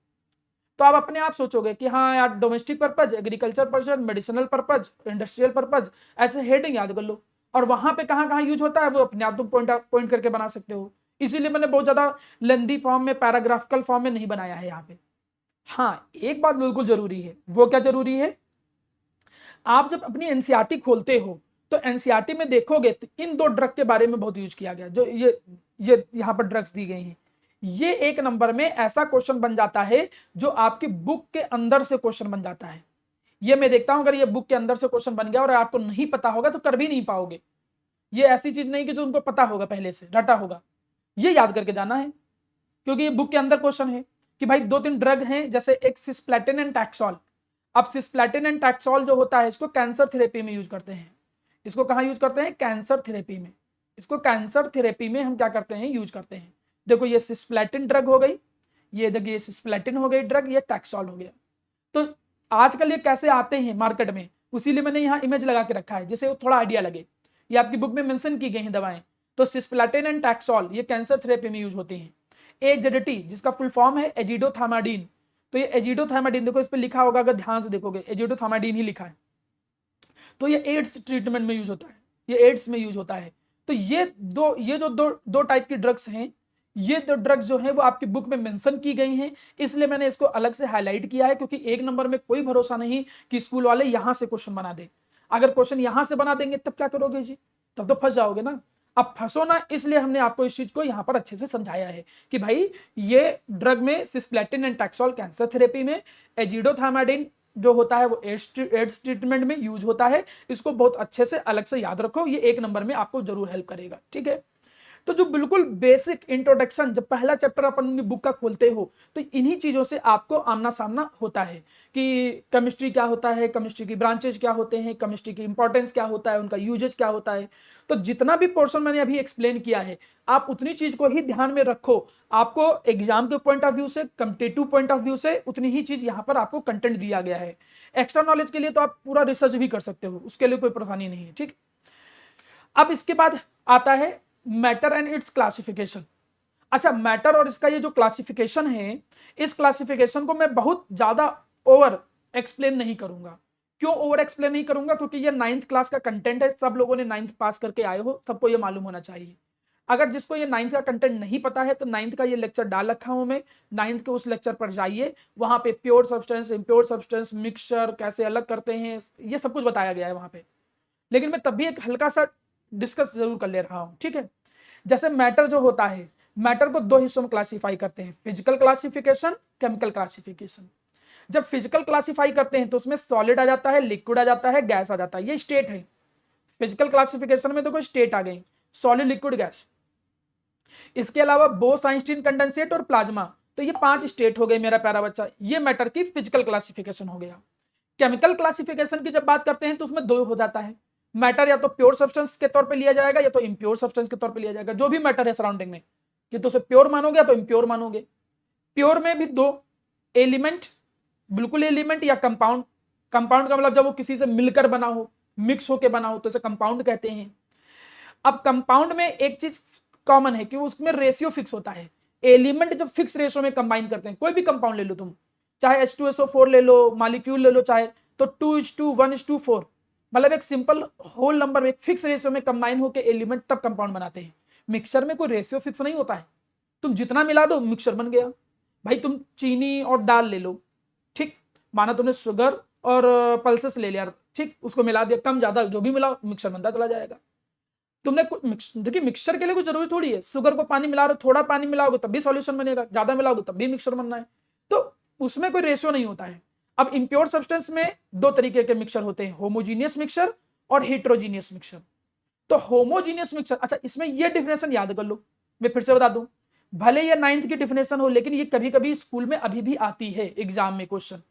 तो आप अपने आप सोचोगे कि हाँ यार domestic purpose, agriculture purpose, medicinal purpose, industrial purpose, ऐसे हेडिंग याद कर लो। और वहां पे कहाँ कहाँ यूज होता है वो अपने आप तुम पॉइंट करके बना सकते हो। इसीलिए मैंने बहुत ज्यादा लेंदी फॉर्म में, पैराग्राफिकल फॉर्म में नहीं बनाया है यहाँ पे। हाँ एक बात बिल्कुल जरूरी है, वो क्या जरूरी है, आप जब अपनी एनसीईआरटी खोलते हो तो एनसीईआरटी में देखोगे तो इन 2 ड्रग के बारे में बहुत यूज किया गया, जो ये यहाँ पर ड्रग्स दी गई हैं। ये 1 नंबर में ऐसा क्वेश्चन बन जाता है जो आपकी बुक के अंदर से क्वेश्चन बन जाता है। ये मैं देखता हूं अगर ये बुक के अंदर से क्वेश्चन बन गया और आपको नहीं पता होगा तो कर भी नहीं पाओगे। ये ऐसी चीज नहीं कि जो उनको पता होगा पहले से रटा होगा, ये याद करके जाना है, क्योंकि ये बुक के अंदर क्वेश्चन है कि भाई 2-3 ड्रग हैं, जैसे एक सिस्प्लेटिन एंड टैक्सोल। अब सिस्प्लेटिन एंड टैक्सोल जो होता है इसको कैंसर थेरेपी में यूज करते हैं। इसको कहाँ यूज करते हैं, कैंसर थेरेपी में। इसको कैंसर थेरेपी में हम क्या करते हैं, यूज करते हैं। देखो ये सिस्प्लेटिन ड्रग हो गई, ये देखिए ये सिस्प्लेटिन हो गई ड्रग, ये टैक्सोल हो गया। तो आजकल ये कैसे आते हैं मार्केट में, उसीलिए मैंने यहाँ इमेज लगा के रखा है जिससे थोड़ा आइडिया लगे। ये आपकी बुक में मेंशन की गई हैं दवाएं। तो सिस्प्लेटिन एंड टैक्सोल ये कैंसर थेरेपी में यूज होती हैं। एजेडिटी जिसका फुल फॉर्म है एजिडोथामाडीन, तो ये एजिडोथामाडीन देखो इस पर लिखा होगा, अगर ध्यान से देखोगे एजिडोथामाडीन ही लिखा है। तो ये एड्स ट्रीटमेंट में यूज होता है, ये एड्स में यूज होता है। तो ये जो दो टाइप की ड्रग्स हैं, ये 2 ड्रग्स जो है वो आपकी बुक में मेंशन की गई हैं, इसलिए मैंने इसको अलग से हाईलाइट किया है। क्योंकि 1 नंबर में कोई भरोसा नहीं कि स्कूल वाले यहां से क्वेश्चन बना दे। अगर क्वेश्चन यहां से बना देंगे तब क्या करोगे जी, तब तो फंस जाओगे ना। अब फंसो ना, इसलिए हमने आपको इस चीज को यहां पर अच्छे से समझाया है कि भाई ये ड्रग में cisplatin and taxol cancer therapy में, एजिडोथामाडीन जो होता है वो एड्स ट्रीटमेंट में यूज होता है। इसको बहुत अच्छे से अलग से याद रखो, ये 1 नंबर में आपको जरूर हेल्प करेगा, ठीक है। तो जो बिल्कुल बेसिक इंट्रोडक्शन, जब पहला चैप्टर अपन बुक का खोलते हो तो इन्हीं चीजों से आपको आमना सामना होता है कि केमिस्ट्री क्या होता है, केमिस्ट्री की ब्रांचेज क्या होते हैं, केमिस्ट्री की इंपॉर्टेंस क्या होता है, उनका यूजेज क्या होता है। तो जितना भी पोर्शन मैंने अभी एक्सप्लेन किया है आप उतनी चीज को ही ध्यान में रखो। आपको एग्जाम के पॉइंट ऑफ व्यू से, कम्पिटेटिव पॉइंट ऑफ व्यू से उतनी ही चीज यहाँ पर आपको कंटेंट दिया गया है। एक्स्ट्रा नॉलेज के लिए तो आप पूरा रिसर्च भी कर सकते हो, उसके लिए कोई परेशानी नहीं है, ठीक। अब इसके बाद आता है मैटर एंड इट्स क्लासिफिकेशन। अच्छा, मैटर और इसका ये जो क्लासिफिकेशन है, इस क्लासिफिकेशन को मैं बहुत ज्यादा ओवर एक्सप्लेन नहीं करूंगा। क्यों ओवर एक्सप्लेन नहीं करूंगा, क्योंकि ये 9th क्लास का कंटेंट है, सब लोगों ने 9th पास करके आए हो, सबको ये मालूम होना चाहिए। अगर जिसको ये 9th का कंटेंट नहीं पता है तो 9th का ये लेक्चर डाल रखा हूं मैं, 9th के उस लेक्चर पर जाइए, वहां पे pure substance, impure substance, mixture कैसे अलग करते हैं, ये सब कुछ बताया गया है वहां पे। लेकिन मैं तब भी एक हल्का सा डिस्कस जरूर कर ले रहा हूं, ठीक है। जैसे मैटर जो होता है, मैटर को 2 हिस्सों में क्लासिफाई करते हैं, फिजिकल क्लासिफिकेशन, केमिकल क्लासिफिकेशन। जब फिजिकल क्लासिफाई करते हैं तो उसमें सॉलिड आ जाता है, लिक्विड आ जाता है, गैस आ जाता है, ये स्टेट है। फिजिकल क्लासिफिकेशन में तो कोई स्टेट आ गई, सॉलिड, लिक्विड, गैस। इसके अलावा बोस, आइंस्टीन, कंडेंसेट और प्लाज्मा, तो ये 5 स्टेट हो गए मेरा प्यारा बच्चा। ये मैटर की फिजिकल क्लासिफिकेशन हो गया। केमिकल क्लासिफिकेशन की जब बात करते हैं तो उसमें 2 हो जाता है। मैटर या तो प्योर सब्सटेंस के तौर पे लिया जाएगा या तो इम्प्योर सब्सटेंस के तौर पे लिया जाएगा। जो भी मैटर है सराउंडिंग में, ये तो उसे प्योर मानोगे या तो इम्प्योर मानोगे। प्योर में भी 2 एलिमेंट, बिल्कुल एलिमेंट या कंपाउंड। कंपाउंड का मतलब जब वो किसी से मिलकर बना हो, मिक्स होकर बना हो, तो इसे कंपाउंड कहते हैं। अब कंपाउंड में एक चीज कॉमन है कि उसमें रेशियो फिक्स होता है। एलिमेंट जब फिक्स रेशियो में कंबाइन करते हैं, कोई भी कंपाउंड ले लो तुम, चाहे H2SO4 ले लो, मॉलिक्यूल ले लो चाहे, तो 2:1:4, मतलब एक सिंपल होल नंबर एक फिक्स रेशियो में कंबाइन होकर एलिमेंट तब कंपाउंड बनाते हैं। मिक्सचर में कोई रेशियो फिक्स नहीं होता है, तुम जितना मिला दो मिक्सचर बन गया। भाई तुम चीनी और दाल ले लो, ठीक, माना तुमने शुगर और पल्सेस ले लिया, ठीक, उसको मिला दिया, कम ज्यादा जो भी मिला मिक्सर बनता चला जाएगा। तुमने देखिए मिक्सचर के लिए कुछ जरूरी थोड़ी है, शुगर को पानी मिला रहे हो, थोड़ा पानी मिलाओगे तब भी सॉल्यूशन बनेगा, ज्यादा मिलाओगे तब भी मिक्सचर बनना है, तो उसमें कोई रेशियो नहीं होता है। अब इम्प्योर सब्सटेंस में दो तरीके के मिक्सचर होते हैं, होमोजीनियस मिक्सचर और हेट्रोजीनियस मिक्सचर। तो होमोजीनियस मिक्सचर, अच्छा इसमें ये डिफिनेशन याद कर लो, मैं फिर से बता दूं, भले ये 9th की डिफिनेशन हो लेकिन ये कभी कभी स्कूल में अभी भी आती है एग्जाम में क्वेश्चन,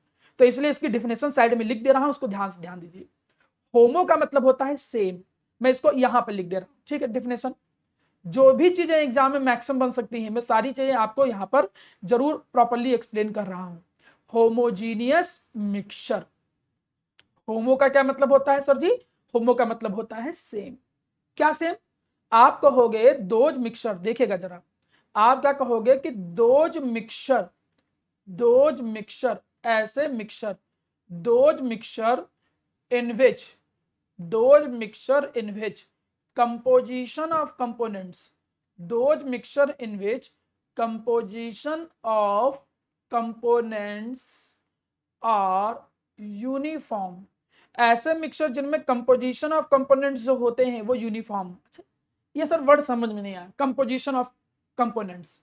तो इसलिए इसकी डिफिनेशन साइड में लिख दे रहा हूं, उसको ध्यान से ध्यान दीजिए। होमो का मतलब होता है सेम, मैं इसको यहां पर लिख दे रहा हूं, ठीक है। डिफिनेशन, जो भी चीजें एग्जाम में मैक्सिमम बन सकती हैं, मैं सारी चीजें आपको यहां पर जरूर प्रॉपर्ली एक्सप्लेन कर रहा हूं। होमोजीनियस मिक्सचर, होमो का क्या मतलब होता है सर जी? होमो का मतलब होता है सेम। क्या सेम? आप कहोगे दोज मिक्सचर, देखिएगा जरा, आप क्या कहोगे कि दोज मिक्सचर, दोज मिक्सचर, ऐसे mixture, those mixture in which, those mixture in which composition of components, those mixture in which composition of components are uniform, ऐसे मिक्सचर जिनमें कंपोजिशन ऑफ कंपोनेंट्स जो होते हैं वो यूनिफॉर्म। अच्छा ये सर वर्ड समझ में नहीं आया, कंपोजिशन ऑफ कंपोनेंट्स,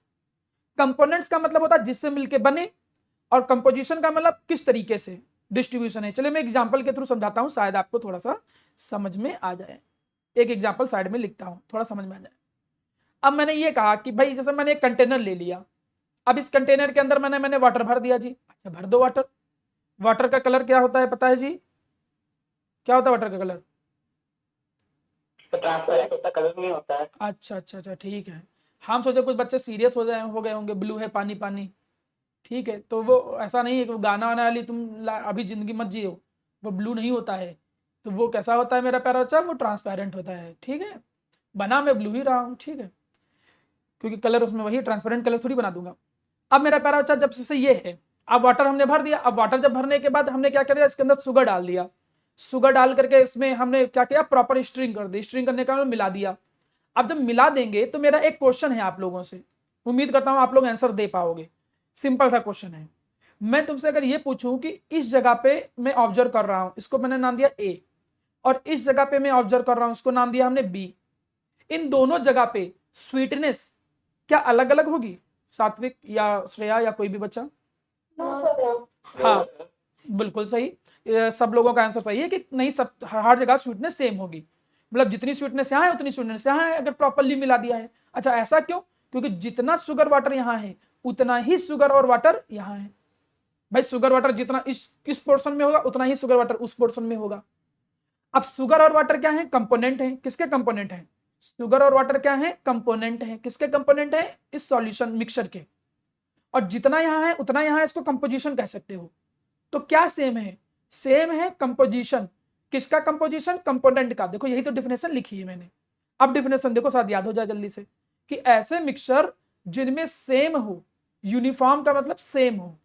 कंपोनेंट्स का मतलब होता है जिससे मिलके बने, और कंपोजिशन का मतलब किस तरीके से डिस्ट्रीब्यूशन है। चलिए मैं एग्जांपल के थ्रू समझाता हूं, शायद आपको थोड़ा सा समझ में आ जाए। एक एग्जांपल साइड में लिखता हूं, थोड़ा समझ में आ जाए। अब मैंने ये कहा कि भाई जैसे मैंने एक कंटेनर ले लिया, अब इस कंटेनर के अंदर मैंने वाटर भर दिया जी, अच्छा भर दो वाटर। वाटर का कलर क्या होता है पता है जी? क्या होता है वाटर का कलर? ट्रांसपेरेंट होता, कलर नहीं होता है। अच्छा अच्छा अच्छा ठीक है, हम सोचे कुछ बच्चे सीरियस हो गए होंगे, ब्लू है पानी पानी, ठीक है, तो वो ऐसा नहीं है कि वो गाना वाना वाली तुम अभी जिंदगी मत जियो, वो ब्लू नहीं होता है। तो वो कैसा होता है मेरा प्यारा बच्चा? वो ट्रांसपेरेंट होता है, ठीक है, बना मैं ब्लू ही रहा हूँ, ठीक है, क्योंकि कलर उसमें वही ट्रांसपेरेंट कलर थोड़ी बना दूंगा। अब मेरा प्यारा बच्चा जब से ये है, अब वाटर हमने भर दिया, अब वाटर जब भरने के बाद हमने क्या कर दिया, इसके अंदर शुगर डाल दिया, शुगर डाल करके इसमें हमने क्या किया, प्रॉपर स्ट्रिंग कर दी, स्ट्रिंग करने का मिला दिया। अब जब मिला देंगे तो मेरा एक क्वेश्चन है आप लोगों से, उम्मीद करता हूं आप लोग आंसर दे पाओगे, सिंपल सा क्वेश्चन है। मैं तुमसे अगर ये पूछूं कि इस जगह पे मैं ऑब्जर्व कर रहा हूं, इसको मैंने नाम दिया ए, और इस जगह पे मैं ऑब्जर्व कर रहा हूं, इसको नाम दिया हमने बी, इन दोनों जगह पे स्वीटनेस क्या अलग अलग होगी? सात्विक या श्रेया या कोई भी बच्चा? हाँ बिल्कुल सही, सब लोगों का आंसर सही है कि नहीं, सब हर जगह स्वीटनेस सेम होगी, मतलब जितनी स्वीटनेस यहाँ है उतनी स्वीटनेस यहाँ है, अगर प्रॉपरली मिला दिया है। अच्छा ऐसा क्यों? क्योंकि जितना शुगर वाटर यहाँ है उतना ही शुगर और वाटर यहाँ है। भाई शुगर वाटर जितना इस पोर्शन में होगा उतना ही शुगर वाटर उस पोर्शन में होगा। अब शुगर और वाटर क्या है? कंपोनेंट है। किसके कंपोनेंट है? शुगर और वाटर क्या है? कंपोनेंट है। किसके कंपोनेंट है? इस सॉल्यूशन मिक्सचर के। और जितना यहाँ है उतना यहाँ है, इसको कंपोजिशन कह सकते हो। तो क्या सेम है? सेम है कंपोजिशन। किसका कंपोजिशन? कंपोनेंट का। देखो यही तो डिफिनेशन लिखी है मैंने। अब डिफिनेशन देखो साथ याद हो जाए जल्दी से, कि ऐसे मिक्सचर जिनमें सेम हो, यूनिफॉर्म का मतलब सेम हो।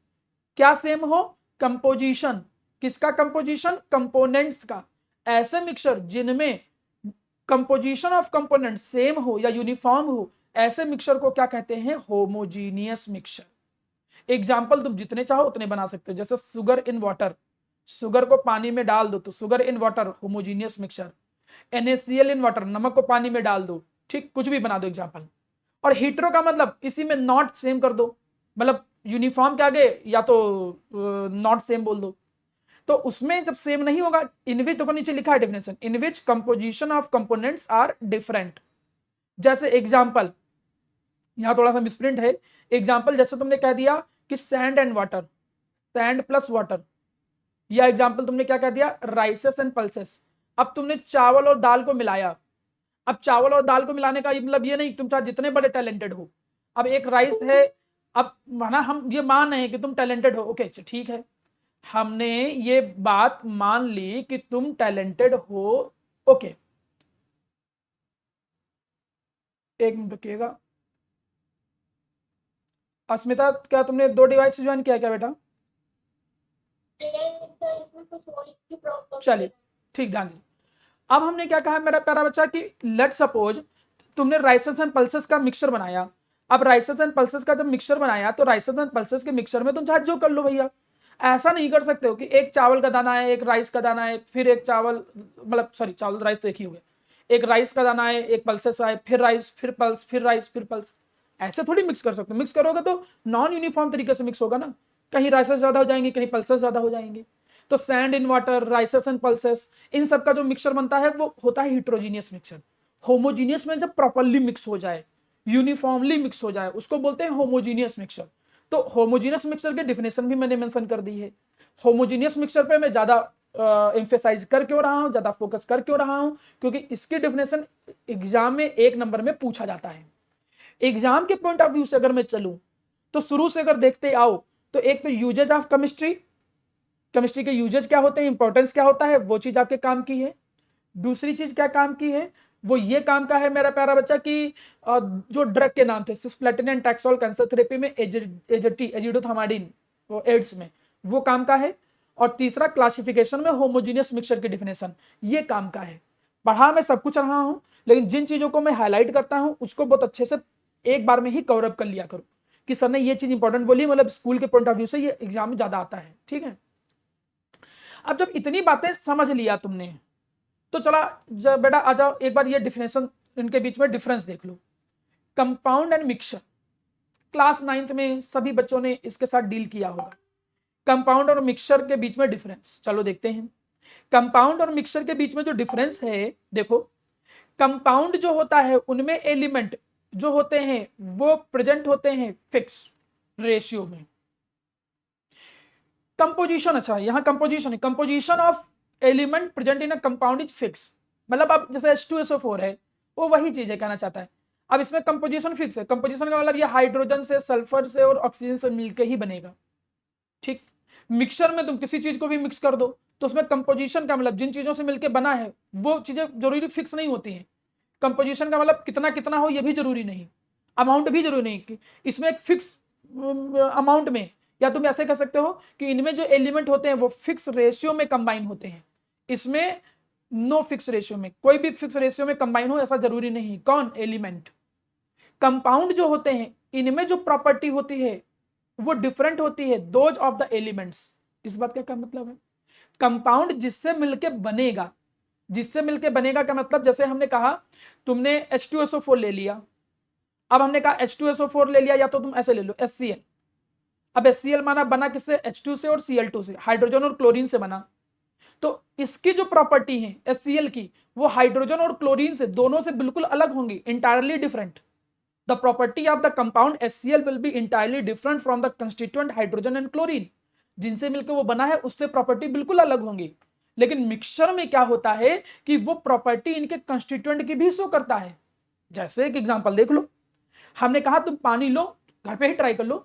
क्या सेम हो? कंपोजिशन। किसका कंपोजिशन? कंपोनेंट्स का। ऐसे मिक्सचर जिनमें कंपोजिशन ऑफ कंपोनेंट सेम हो या यूनिफॉर्म हो, ऐसे मिक्सचर को क्या कहते हैं? Homogeneous mixture. एग्जाम्पल तुम जितने चाहो उतने बना सकते हो, जैसे शुगर इन वाटर, शुगर को पानी में डाल दो तो sugar in water homogeneous mixture. NaCl in water, नमक को पानी में डाल दो, ठीक, कुछ भी बना दो एग्जाम्पल। और हीट्रो का मतलब इसी में नॉट सेम कर दो, मतलब यूनिफॉर्म के आगे या तो नॉट सेम बोल दो। तो उसमें जब सेम नहीं होगा, इन विच, देखो नीचे लिखा है definition, in which composition of components are different. जैसे एग्जाम्पल, यहां थोड़ा सा मिसप्रिंट है, एग्जाम्पल जैसे तुमने कह दिया कि sand and water, sand plus water, या एग्जाम्पल तुमने क्या कह दिया? राइसेस एंड पल्सेस। अब तुमने चावल और दाल को मिलाया, अब चावल और दाल को मिलाने का मतलब ये नहीं तुम चाहे जितने बड़े टैलेंटेड हो, अब एक राइस है, अब माना हम ये मान रहे हैं कि तुम टैलेंटेड हो, ओके ठीक है, हमने ये बात मान ली कि तुम टैलेंटेड हो, ओके, एक मिनट रुकिएगा। अस्मिता क्या तुमने 2 डिवाइस ज्वाइन किया क्या बेटा? चलिए ठीक, ध्यान दीजिए। अब हमने क्या कहा मेरा प्यारा बच्चा कि लेट सपोज तुमने राइसेस एंड पल्सेस का मिक्सचर बनाया। अब राइसेस एंड पल्सेस का जब मिक्सचर बनाया तो राइसेस एंड पल्सेस के मिक्सचर में तुम चाहे जो कर लो भैया। ऐसा नहीं कर सकते हो कि एक चावल का दाना है, एक राइस का दाना है, फिर एक चावल, मतलब सॉरी चावल राइस तो एक ही हो गया, एक राइस का दाना है, एक पल्सेस आए, फिर राइस, फिर पल्स, फिर राइस, फिर पल्स। ऐसे थोड़ी मिक्स कर सकते हो। मिक्स करोगे तो नॉन यूनिफॉर्म तरीके से मिक्स होगा ना, कहीं राइसेस ज्यादा हो जाएंगे, कहीं पल्सेस ज्यादा हो जाएंगे। तो sand in water, rices and pulses, इन सब का जो मिक्सचर बनता है वो होता है हिट्रोजीनियस मिक्सचर। होमोजीनियस में जब प्रॉपरली मिक्स हो जाए, यूनिफॉर्मली मिक्स हो जाए, उसको बोलते हैं होमोजीनियस मिक्सचर। तो होमोजीनियस मिक्सचर की डेफिनेशन भी मैंने मेंशन कर दी है। होमोजीनियस मिक्सचर पे मैं ज्यादा एम्फेसाइज कर क्यों रहा हूं, ज्यादा फोकस कर क्यों रहा हूं, क्योंकि इसकी डेफिनेशन एग्जाम में 1 नंबर में पूछा जाता है। एग्जाम के पॉइंट ऑफ व्यू से अगर मैं चलूं तो शुरू से अगर देखते आओ तो एक तो यूजेज ऑफ केमिस्ट्री, केमिस्ट्री के यूजेज क्या होते हैं, इंपॉर्टेंस क्या होता है, वो चीज आपके काम की है। दूसरी चीज क्या काम की है, वो ये काम का है मेरा प्यारा बच्चा कि जो ड्रग के नाम थे cisplatin and taxol cancer therapy में एजिडोथामाइडिन, वो एड्स में, वो काम का है। और तीसरा क्लासिफिकेशन में होमोजीनियस मिक्सचर की डिफिनेशन, ये काम का है। पढ़ा मैं सब कुछ रहा हूं, लेकिन जिन चीजों को मैं हाईलाइट करता हूं उसको बहुत अच्छे से एक बार में ही कवर अप कर लिया करो कि सर ने ये चीज इंपॉर्टेंट बोली, मतलब स्कूल के पॉइंट ऑफ व्यू से ये एग्जाम में ज्यादा आता है। ठीक है, अब जब इतनी बातें समझ लिया तुमने तो चला जब बेटा आ जाओ एक बार ये डिफिनेशन, इनके बीच में डिफरेंस देख लो। Compound and mixture, class 9th में सभी बच्चों ने इसके साथ डील किया होगा। कंपाउंड और मिक्सचर के बीच में डिफरेंस चलो देखते हैं। कंपाउंड और मिक्सचर के बीच में जो डिफरेंस है देखो, कंपाउंड जो होता है उनमें एलिमेंट जो होते हैं वो प्रेजेंट होते हैं फिक्स रेशियो में। कंपोजिशन, अच्छा यहां कंपोजिशन है, composition of element present in a compound is fix. मतलब अब जैसे H2SO4 है, वो वही चीज है कहना चाहता है। अब इसमें कंपोजिशन फिक्स है, कंपोजिशन का मतलब ये हाइड्रोजन से, सल्फर से और ऑक्सीजन से मिलकर ही बनेगा। ठीक, मिक्सचर में तुम किसी चीज को भी मिक्स कर दो तो उसमें कंपोजिशन का मतलब जिन चीजों से मिलकर बना है वो चीजें जरूरी फिक्स नहीं होती हैं। कंपोजिशन का मतलब कितना कितना हो ये भी जरूरी नहीं, अमाउंट भी जरूरी नहीं कि इसमें एक फिक्स अमाउंट में, या तुम ऐसे कह सकते हो कि इनमें जो एलिमेंट होते हैं वो फिक्स रेशियो में कंबाइन होते हैं। इसमें नो फिक्स रेशियो में, कोई भी फिक्स रेशियो में कंबाइन हो ऐसा जरूरी नहीं। कौन, एलिमेंट। कंपाउंड जो होते हैं इनमें जो प्रॉपर्टी होती है वो डिफरेंट होती है दोज ऑफ द एलिमेंट्स। इस बात का क्या मतलब है, कंपाउंड जिससे मिलके बनेगा, जिससे मिलके बनेगा का मतलब जैसे हमने कहा तुमने H2SO4 ले लिया, अब हमने कहा H2SO4 ले लिया, या तो तुम ऐसे ले लो HCl। अब HCl माना बना किससे, H2 से और Cl2 से, हाइड्रोजन और क्लोरीन से बना। तो इसकी जो प्रॉपर्टी है HCl की, वो हाइड्रोजन और क्लोरीन से दोनों से बिल्कुल अलग होंगी, entirely different. The property of the compound HCl will be entirely different from the constituent hydrogen and chlorine. जिनसे मिलकर वो बना है उससे प्रॉपर्टी बिल्कुल अलग होंगी। लेकिन मिक्सचर में क्या होता है कि वो प्रॉपर्टी इनके कंस्टिट्यूएंट की भी शो करता है। जैसे एक एग्जांपल देख लो, हमने कहा तुम पानी लो, घर पे ही ट्राई कर लो,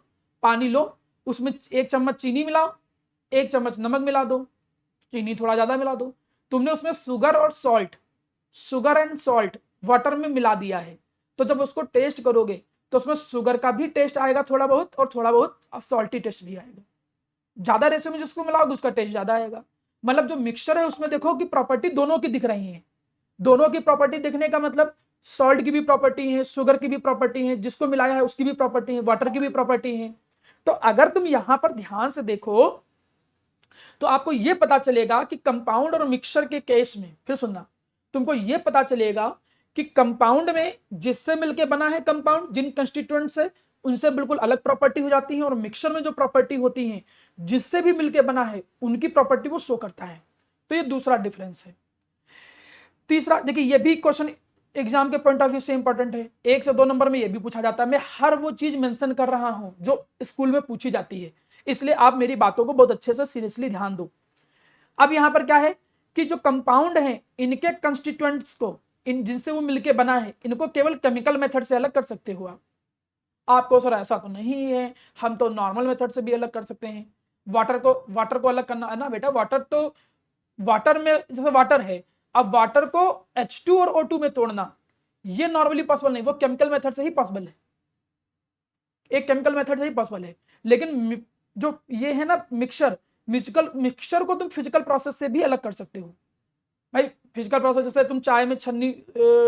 पानी लो, उसमें 1 चम्मच चीनी मिलाओ, 1 चम्मच नमक मिला दो, चीनी थोड़ा ज्यादा मिला दो, तुमने उसमें शुगर और salt, sugar and salt water में मिला दिया है। तो जब उसको टेस्ट करोगे तो उसमें शुगर का भी टेस्ट आएगा थोड़ा बहुत, और थोड़ा बहुत सॉल्टी टेस्ट भी आएगा। ज्यादा रेशो में जिसको मिलाओगे उसका टेस्ट ज्यादा आएगा। मतलब जो मिक्सचर है उसमें देखो कि प्रॉपर्टी दोनों की दिख रही है। दोनों की प्रॉपर्टी दिखने का मतलब सॉल्ट की भी प्रॉपर्टी है, शुगर की भी प्रॉपर्टी है, जिसको मिलाया है उसकी भी प्रॉपर्टी है, वाटर की भी प्रॉपर्टी है। तो अगर तुम यहां पर ध्यान से देखो तो आपको यह पता चलेगा कि कंपाउंड और मिक्सचर के केस में, फिर सुनना, तुमको यह पता चलेगा कि कंपाउंड में जिससे मिलके बना है कंपाउंड, जिन कंस्टिट्यूएंट से, उनसे बिल्कुल अलग प्रॉपर्टी हो जाती है, और मिक्सचर में जो प्रॉपर्टी होती है जिससे भी मिलके बना है उनकी प्रॉपर्टी वो शो करता है। तो ये दूसरा डिफरेंस है। तीसरा देखिए, ये भी क्वेश्चन एग्जाम के पॉइंट ऑफ व्यू से इंपॉर्टेंट है, 1 से 2 नंबर में ये भी पूछा जाता है। मैं हर वो चीज मेंशन कर रहा हूं जो स्कूल में पूछी जाती है, इसलिए आप मेरी बातों को बहुत अच्छे से सीरियसली ध्यान दो। अब यहां पर क्या है कि जो कंपाउंड है इनके कंस्टिट्यूएंट्स को, इन जिनसे वो मिलके बना है, इनको केवल केमिकल मेथड से अलग कर सकते हो आप। आपको सर ऐसा तो नहीं है, हम तो नॉर्मल मेथड से भी अलग कर सकते हैं। वाटर को अलग करना है ना बेटा, वाटर तो वाटर में जैसे वाटर है, अब वाटर को H2 और O2 में तोड़ना ये नॉर्मली पॉसिबल नहीं, वो केमिकल मेथड से ही पॉसिबल है, एक केमिकल मेथड से ही पॉसिबल है। लेकिन जो ये है ना मिक्सचर को तुम फिजिकल प्रोसेस से भी अलग कर सकते हो भाई। फिजिकल प्रोसेस जैसे तुम चाय में छन्नी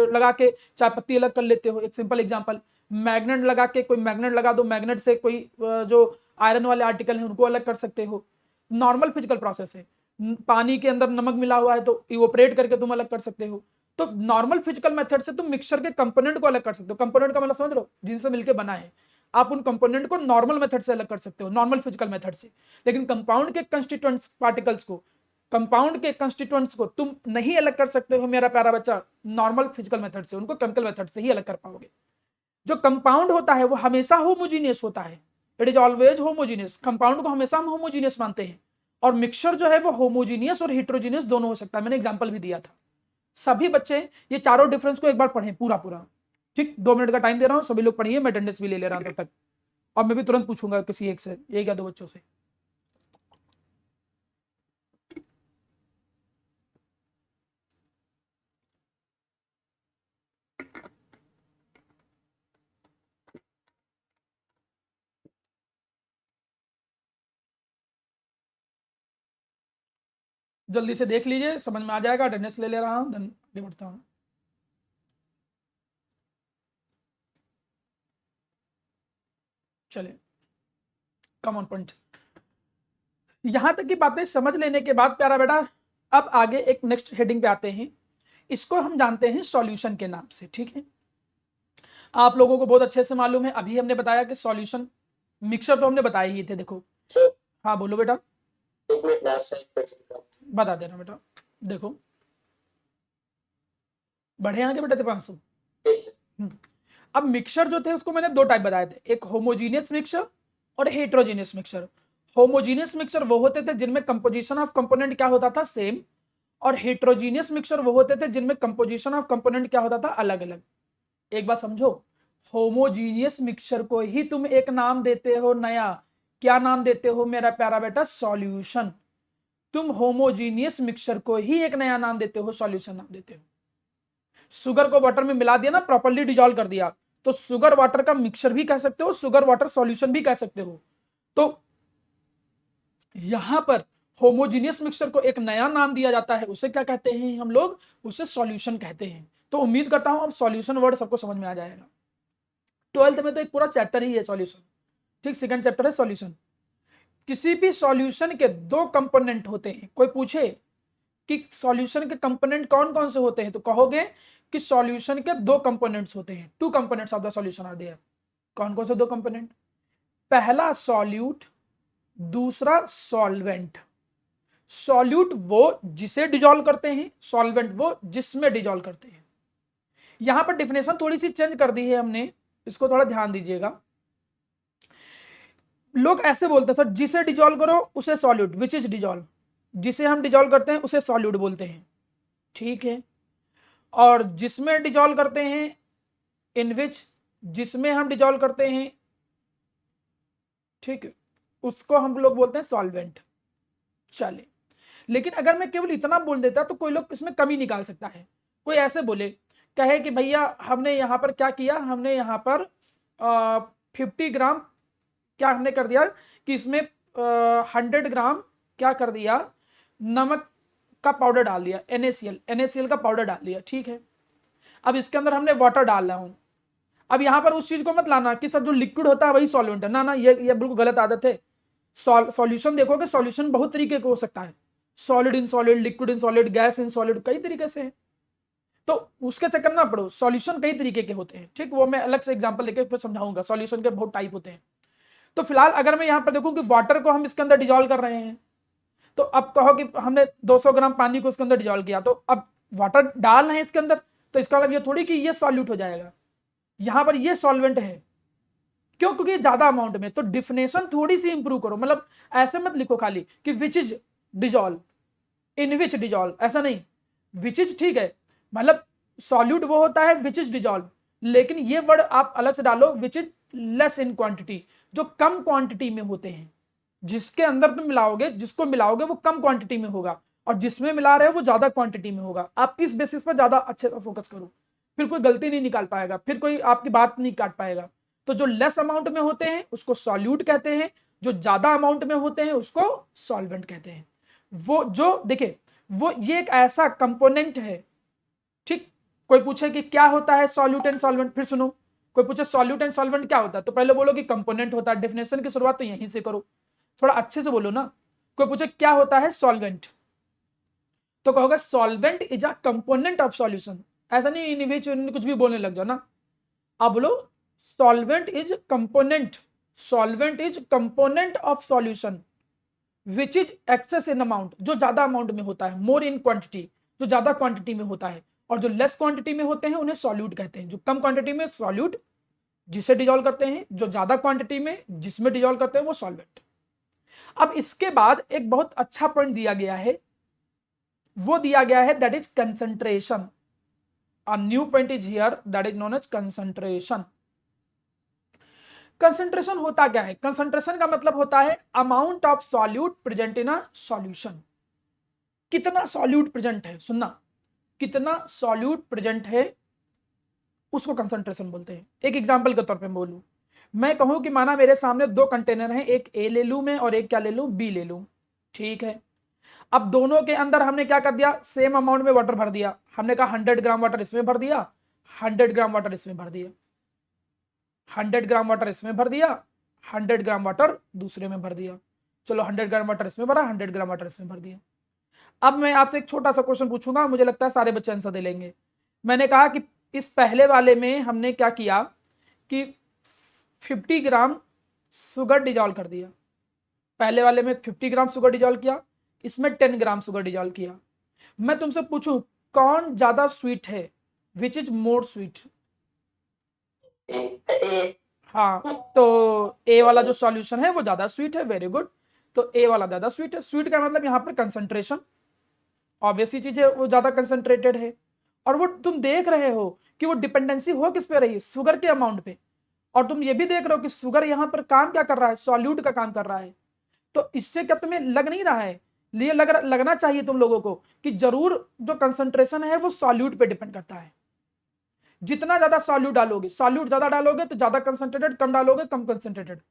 लगा के चाय पत्ती अलग कर लेते हो, एक सिंपल एग्जांपल। मैग्नेट लगा के, कोई मैग्नेट लगा दो, मैग्नेट से कोई जो आयरन वाले आर्टिकल हैं उनको अलग कर सकते हो। नॉर्मल फिजिकल प्रोसेस है। पानी के अंदर नमक मिला हुआ है तो इवोपरेट करके तुम अलग कर सकते हो। तो नॉर्मल फिजिकल मेथड से तुम मिक्सचर के कंपोनेंट को अलग कर सकते हो। कंपोनेंट का मतलब समझ लो, जिनसे मिलकर बना है। आप उन कंपोनेंट को नॉर्मल मेथड से अलग कर सकते हो, नॉर्मल फिजिकल मेथड से। लेकिन कंपाउंड के कंस्टिट्यूएंट्स पार्टिकल्स को, कंपाउंड के कंस्टिट्यूएंट्स को तुम नहीं अलग कर सकते हो मेरा प्यारा बच्चा नॉर्मल फिजिकल मेथड से, उनको केमिकल मेथड से ही अलग कर पाओगे। जो कंपाउंड होता है वो हमेशा होमोजीनियस होता है, it is always homogeneous. Compound को हमेशा हम होमोजीनियस मानते हैं, और मिक्सचर जो है वो होमोजीनियस और हेट्रोजीनियस दोनों हो सकता है। मैंने एग्जांपल भी दिया था। सभी बच्चे ये चारों डिफरेंस को एक बार पढ़ें पूरा पूरा, ठीक। 2 मिनट का टाइम दे रहा हूं, सभी लोग पढ़िए, मैं अटेंडेंस भी ले ले रहा हूं तब तक, और मैं भी तुरंत पूछूंगा किसी एक से, एक या दो बच्चों से। जल्दी से देख लीजिए, समझ में आ जाएगा। अटेंडेंस ले ले रहा हूं, आगे बढ़ता हूं। चलिए, कम ऑन पॉइंट। यहां तक की बातें समझ लेने के बाद प्यारा बेटा, अब आगे एक नेक्स्ट हेडिंग पे आते हैं। इसको हम जानते हैं सॉल्यूशन के नाम से, ठीक है। आप लोगों को बहुत अच्छे से मालूम है, अभी हमने बताया कि सॉल्यूशन, मिक्सर तो हमने बताए ही थे। देखो, सर हाँ बोलो बेटा। एक मिनट लास्ट साइड पर चलता बता देना बेटा। देखो, बढ़े आगे बेटा 500। हूं। अब मिक्सर जो थे उसको मैंने दो टाइप बताए थे, एक होमोजीनियस मिक्सर और हेट्रोजीनियस मिक्सर। होमोजीनियस मिक्सर वो होते थे जिनमें कंपोजिशन ऑफ कंपोनेंट क्या होता था, सेम। और हेट्रोजीनियस मिक्सर वो होते थे जिनमें कंपोजिशन ऑफ कंपोनेंट क्या होता था, अलग अलग। एक बात समझो, होमोजीनियस मिक्सचर को ही तुम एक नाम देते हो नया, क्या नाम देते हो मेरा प्यारा बेटा, सॉल्यूशन। तुम होमोजीनियस मिक्सचर को ही एक नया नाम देते हो, सॉल्यूशन नाम देते हो। शुगर को वाटर में मिला दिया ना, प्रॉपर्ली डिजोल्व कर दिया, तो शुगर वाटर का मिक्सचर भी कह सकते हो, शुगर वाटर सॉल्यूशन भी कह सकते हो। तो यहां पर होमोजीनियस मिक्सचर को एक नया नाम दिया जाता है, उसे क्या कहते हैं हम लोग, उसे सॉल्यूशन कहते हैं। तो उम्मीद करता हूं अब सॉल्यूशन वर्ड सबको समझ में आ जाएगा। 12th में तो एक पूरा चैप्टर ही है सॉल्यूशन, ठीक। सेकंड चैप्टर है सॉल्यूशन। किसी भी सॉल्यूशन के दो कंपोनेंट होते हैं। कोई पूछे कि सॉल्यूशन के कंपोनेंट कौन कौन से होते हैं, तो कहोगे कि सॉल्यूशन के दो कंपोनेंट्स होते हैं, two components of the solution are there. कौन कौन से दो कंपोनेंट, पहला सॉल्यूट, दूसरा सॉल्वेंट। सॉल्यूट वो जिसे डिजोल्व करते हैं, सॉल्वेंट वो जिसमें डिजोल्व करते हैं। यहां पर डिफिनेशन थोड़ी सी चेंज कर दी है हमने, इसको थोड़ा ध्यान दीजिएगा। लोग ऐसे बोलते हैं सर, जिसे डिजोल्व करो उसे सॉल्यूट, विच इज डिजोल्व, जिसे हम डिजोल्व करते हैं उसे सॉल्यूट बोलते हैं, ठीक है। और जिसमें डिजोल्व करते हैं, इन विच, जिसमें हम डिजोल्व करते हैं, ठीक है, उसको हम लोग बोलते हैं सॉल्वेंट। चले, लेकिन अगर मैं केवल इतना बोल देता तो कोई लोग इसमें कमी निकाल सकता है। कोई ऐसे बोले, कहे कि भैया हमने यहां पर क्या किया, हमने यहां पर 50 ग्राम क्या हमने कर दिया कि इसमें 100 ग्राम क्या कर दिया, नमक का पाउडर डाल दिया, NaCl का पाउडर डाल दिया, ठीक है। अब इसके अंदर हमने वाटर डाल रहा हूं। अब यहां पर उस चीज को मत लाना कि सर जो लिक्विड होता है वही सॉल्वेंट है, ना ना, ये बिल्कुल गलत आदत है। सॉल्यूशन देखोगे, सॉल्यूशन बहुत तरीके का हो सकता है, solid in solid, liquid in solid, gas in solid, कई तरीके से है। तो उसके चक्कर ना पड़ो, सॉल्यूशन कई तरीके के होते हैं, ठीक। वो मैं अलग से एग्जांपल देके फिर समझाऊंगा, सॉल्यूशन के बहुत टाइप होते हैं। तो फिलहाल अगर मैं यहां पर देखूं कि वाटर को हम इसके अंदर डिजोल्व कर रहे हैं, तो अब कहो कि हमने 200 ग्राम पानी को इसके अंदर डिजोल्व किया, तो अब वाटर डाल रहे हैं इसके अंदर, तो इसका मतलब ये थोड़ी कि ये सॉल्यूट हो जाएगा, यहां पर ये सॉल्वेंट है। क्यों, क्योंकि ज्यादा अमाउंट में। तो डिफिनेशन थोड़ी सी इंप्रूव करो, मतलब ऐसे मत लिखो खाली कि which is dissolve, in which dissolve, ऐसा नहीं। विच इज ठीक है, मतलब सॉल्यूट वो होता है विच इज डिजोल्व, लेकिन ये वर्ड आप अलग से डालो, which is less in quantity, जो कम क्वांटिटी में होते हैं। जिसके अंदर तुम मिलाओगे, जिसको मिलाओगे वो कम क्वांटिटी में होगा, और जिसमें मिला रहे हो वो ज्यादा क्वांटिटी में होगा। आप इस बेसिस पर ज्यादा अच्छे से फोकस करो, फिर कोई गलती नहीं निकाल पाएगा, फिर कोई आपकी बात नहीं काट पाएगा। तो जो लेस अमाउंट में होते हैं उसको सॉल्यूट कहते हैं, जो ज्यादा अमाउंट में होते हैं उसको सॉल्वेंट कहते हैं। वो जो देखिए, वो ये एक ऐसा कंपोनेंट है, ठीक। कोई पूछे कि क्या होता है सॉल्यूट एंड सॉल्वेंट, फिर सुनो, कोई पूछे सॉल्यूट एंड सॉल्वेंट क्या होता है, तो पहले बोलो कि कंपोनेंट होता है। डेफिनेशन की शुरुआत तो यहीं से करो, थोड़ा अच्छे से बोलो ना। कोई पूछे क्या होता है सॉल्वेंट, तो कहोगे solvent is a component of solution. ऐसा नहीं इन विच कुछ भी बोलने लग जाओ ना, आप बोलो solvent is component, solvent is component of solution which is excess in amount, जो ज्यादा अमाउंट में होता है, मोर इन क्वांटिटी, जो ज्यादा क्वांटिटी में होता है, और जो लेस क्वांटिटी में होते हैं उन्हें सॉल्यूट कहते हैं। जो कम क्वांटिटी में सॉल्यूट जिसे डिजोल्व करते हैं, जो ज्यादा क्वांटिटी में जिसमें डिजोल्व करते हैं वो सॉल्वेंट। अब इसके बाद एक बहुत अच्छा पॉइंट दिया गया है, वो दिया गया है that is concentration. A new point is here that is known as concentration. Concentration होता क्या है? कंसंट्रेशन का मतलब होता है amount of solute present in a solution. कितना सॉल्यूट प्रेजेंट है, सुनना, कितना सॉल्यूट प्रेजेंट है उसको कंसंट्रेशन बोलते हैं। एक एग्जांपल के तौर पे बोलूं, मैं कहूं कि माना मेरे सामने दो कंटेनर हैं, एक ए ले लूं मैं और एक क्या ले लूं, बी ले लूं, ठीक है। अब दोनों के अंदर हमने क्या कर दिया, सेम अमाउंट में वाटर भर दिया। हमने कहा 100 ग्राम वाटर इसमें भर दिया, 100 ग्राम वाटर इसमें भर दिया, 100 ग्राम वाटर इसमें भर दिया, 100 ग्राम वाटर दूसरे में भर दिया। चलो 100 ग्राम वाटर इसमें भरा, 100 ग्राम वाटर इसमें भर दिया। अब मैं आपसे एक छोटा सा क्वेश्चन पूछूंगा, मुझे लगता है सारे बच्चे आंसर दे लेंगे। मैंने कहा कि इस पहले वाले में हमने क्या किया कि 50 ग्राम शुगर डिजॉल्व कर दिया, पहले वाले में 50 ग्राम शुगर डिजॉल्व किया, इसमें 10 ग्राम शुगर डिजॉल्व किया। मैं तुमसे पूछूं कौन ज्यादा स्वीट है, विच इज मोर स्वीट? हाँ, तो ए वाला जो सॉल्यूशन है वो ज्यादा स्वीट है, वेरी गुड। तो ए वाला ज्यादा स्वीट है। स्वीट का मतलब यहाँ पर कंसंट्रेशन, ऑब्वियस ही चीज है, वो ज्यादा कंसंट्रेटेड है। और वो तुम देख रहे हो कि वो डिपेंडेंसी हो किस पे रही है, शुगर के अमाउंट पे। और तुम ये भी देख रहे हो कि शुगर यहाँ पर काम क्या कर रहा है, सॉल्यूट का काम कर रहा है। तो इससे क्या तुम्हें लग नहीं रहा है, लिए लगना चाहिए तुम लोगों को कि जरूर जो कंसंट्रेशन है वो सॉल्यूट पे डिपेंड करता है। जितना ज्यादा सॉल्यूट डालोगे, सॉल्यूट ज्यादा डालोगे तो ज्यादा कंसंट्रेटेड, कम डालोगे कम कंसंट्रेटेड।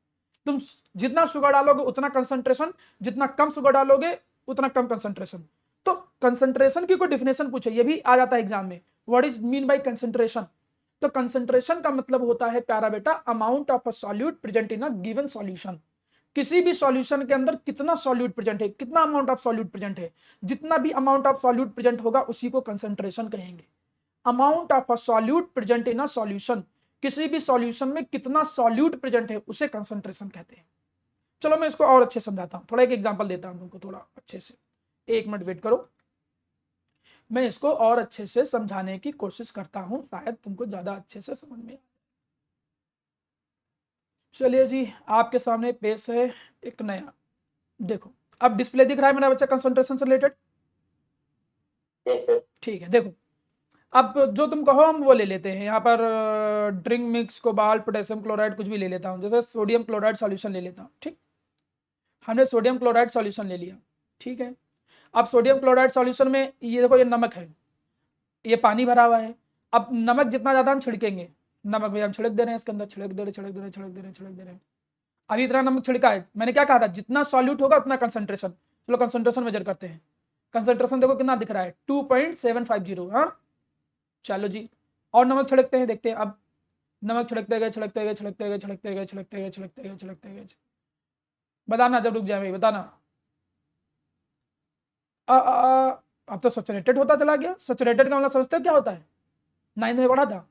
तुम जितना शुगर डालोगे उतना कंसंट्रेशन, जितना कम शुगर डालोगे उतना कम कंसंट्रेशन। तो कंसंट्रेशन की कोई डिफिनेशन पूछे, ये भी आ जाता है एग्जाम में, what is mean by concentration. तो कंसंट्रेशन का मतलब होता है प्यारा बेटा amount of a solute present in a given solution. किसी भी सॉल्यूशन के अंदर कितना सॉल्यूट प्रेजेंट है, कितना अमाउंट ऑफ सॉल्यूट प्रेजेंट है, जितना भी अमाउंट ऑफ सॉल्यूट प्रेजेंट होगा उसी को कंसंट्रेशन कहेंगे। Amount of a solute present in a solution, किसी भी सॉल्यूशन में कितना सॉल्यूट प्रेजेंट है उसे कंसंट्रेशन कहते हैं। चलो मैं इसको और अच्छे समझाता हूं, थोड़ा एक एग्जांपल देता हूं तुमको थोड़ा अच्छे से। एक मिनट वेट करो, मैं इसको और अच्छे से समझाने की कोशिश करता हूं, शायद तुमको ज्यादा अच्छे से समझ में आए। चलिए जी, आपके सामने पेश है एक नया, देखो अब डिस्प्ले दिख रहा है मेरा बच्चा कंसंट्रेशन से रिलेटेड। Yes sir. ठीक है, देखो अब जो तुम कहो हम वो ले लेते हैं। यहाँ पर drink mix, cobalt, potassium chloride, कुछ भी ले लेता हूँ। जैसे सोडियम क्लोराइड सॉल्यूशन ले लेता हूँ, ठीक। हमने सोडियम क्लोराइड सॉल्यूशन ले लिया, ठीक है। अब सोडियम क्लोराइड सॉल्यूशन में ये देखो, ये नमक है, ये पानी भरा हुआ है। अब नमक जितना ज्यादा हम छिड़केंगे, नमक भी हम छिड़क दे रहे हैं इसके अंदर, छिड़क दे रहे छिड़क दे रहे छिड़क दे रहे छिड़क दे रहे। अभी इतना नमक छिड़का है, मैंने क्या कहा था, जितना सॉल्यूट होगा उतना कंसंट्रेशन। चलो कंसंट्रेशन मेजर करते हैं। कंसंट्रेशन देखो कितना दिख रहा है, 2.750। हाँ चलो जी, और नमक छिड़कते हैं, देखते हैं। अब नमक छिड़कते गए छिड़कते गए छिड़कते गए छिड़कते गए छिड़कते गए छिड़कते गए छिड़कते गए। बताना जब रुक जाए भाई, बताना। अब तो सैचुरेटेड होता चला गया। सैचुरेटेड का मतलब समझते हो क्या होता है, 9 में पढ़ा था।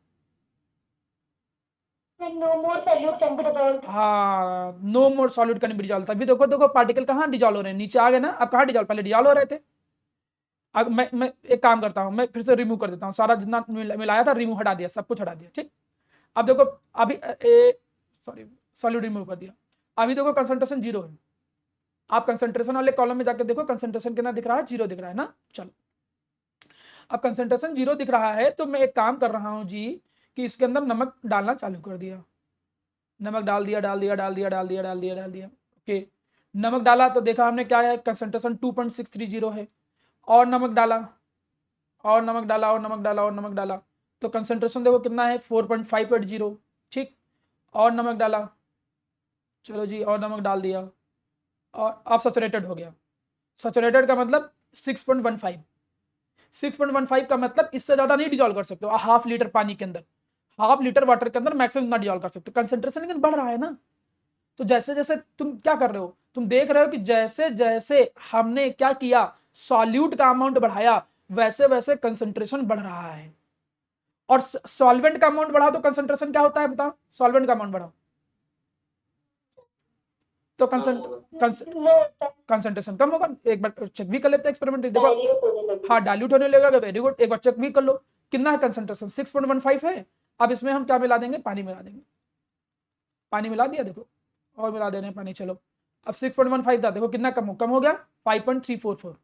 No more solute can be dissolved. हाँ, no more solute can be dissolved. अभी देखो देखो पार्टिकल कहाँ डिसॉल्व हो रहे हैं, नीचे आ गए ना। अब कहाँ डिसॉल्व, पहले डिसॉल्व हो रहे थे। अब मैं एक काम करता हूँ, मैं फिर से रिमूव कर देता हूँ, सारा जितना मिलाया था रिमूव हटा दिया, सब कुछ हटा दिया, ठीक। अब देखो अभी सॉरी सॉल्यूट रिमूव कर दिया। अभी देखो कंसंट्रेशन 0 है। आप कंसंट्रेशन वाले कॉलम में जाकर देखो कंसंट्रेशन कितना दिख रहा है, 0 दिख रहा है ना। चलो अब कंसंट्रेशन 0 दिख रहा है, तो मैं एक काम कर रहा हूँ जी कि इसके अंदर नमक डालना चालू कर दिया। नमक डाल दिया डाल दिया डाल दिया डाल दिया डाल दिया डाल दिया, ओके। नमक डाला तो देखा हमने क्या है, कंसंट्रेशन 2.630 है। और नमक डाला और नमक डाला और नमक डाला और नमक डाला, तो कंसंट्रेशन देखो कितना है, 4.580, ठीक। और नमक डाला, चलो जी, और नमक डाल दिया, और अब सैचुरेटेड हो गया। सैचुरेटेड का मतलब 6.15। 6.15 का मतलब इससे ज्यादा नहीं डिजॉल्व कर सकते हो। हाफ लीटर पानी के अंदर, हाफ लीटर वाटर के अंदर मैक्सिमम ना डिजॉल्व कर सकते हो। कंसंट्रेशन लेकिन बढ़ रहा है ना। तो जैसे जैसे तुम क्या कर रहे हो, तुम देख रहे हो कि जैसे जैसे हमने क्या किया, सॉल्यूट का अमाउंट बढ़ाया, वैसे वैसे कंसंट्रेशन बढ़ रहा है। और सॉल्वेंट का अमाउंट बढ़ाओ तो कंसंट्रेशन क्या होता है बताओ, सॉल्वेंट का अमाउंट बढ़ाओ तो कंसंट्रेशन कम होगा। एक बार चेक भी कर लेते हैं एक्सपेरिमेंट, देखो। डाइल्यूट होने लगी। हाँ, डाइल्यूट होने लगेगा, वेरी गुड। एक बार चेक भी कर लो कितना है कंसंट्रेशन, 6.15 है। अब इसमें हम क्या मिला देंगे, पानी मिला देंगे। पानी मिला दिया, देखो, और मिला दे रहे हैं पानी। चलो, अब 6.15 था, देखो कितना कम हो गया, 5.344।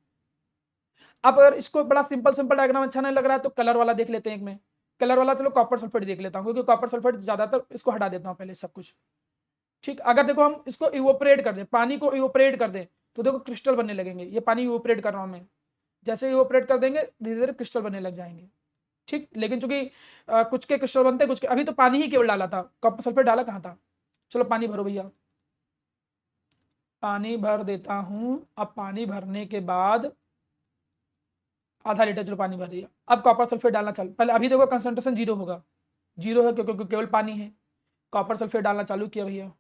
अब अगर इसको बड़ा सिंपल सिंपल डायग्राम अच्छा नहीं लग रहा है तो कलर वाला देख लेते हैं एक में। कलर वाला चलो कॉपर सल्फेट देख लेता हूँ, क्योंकि कॉपर सल्फेट ज्यादातर, इसको हटा देता हूँ पहले सब कुछ। ठीक, अगर देखो हम इसको इवोपरेट कर दें, पानी को इवोपरेट कर दें, तो देखो क्रिस्टल बनने लगेंगे। ये पानी इवोपरेट कर रहा हूं मैं, जैसे इवोपरेट कर देंगे धीरे धीरे क्रिस्टल बनने लग जाएंगे। ठीक, लेकिन चूंकि कुछ के क्रिस्टल बनते हैं, कुछ के, अभी तो पानी ही केवल डाला था, कॉपर सल्फेट डाला कहाँ था। चलो पानी भरो भैया, पानी भर देता हूं। अब पानी भरने के बाद आधा लीटर, चलो पानी भर दिया। अब कॉपर सल्फेट डालना चालू, पहले अभी देखो कंसंट्रेशन जीरो होगा, जीरो है क्योंकि केवल पानी है। कॉपर सल्फेट डालना चालू किया भैया।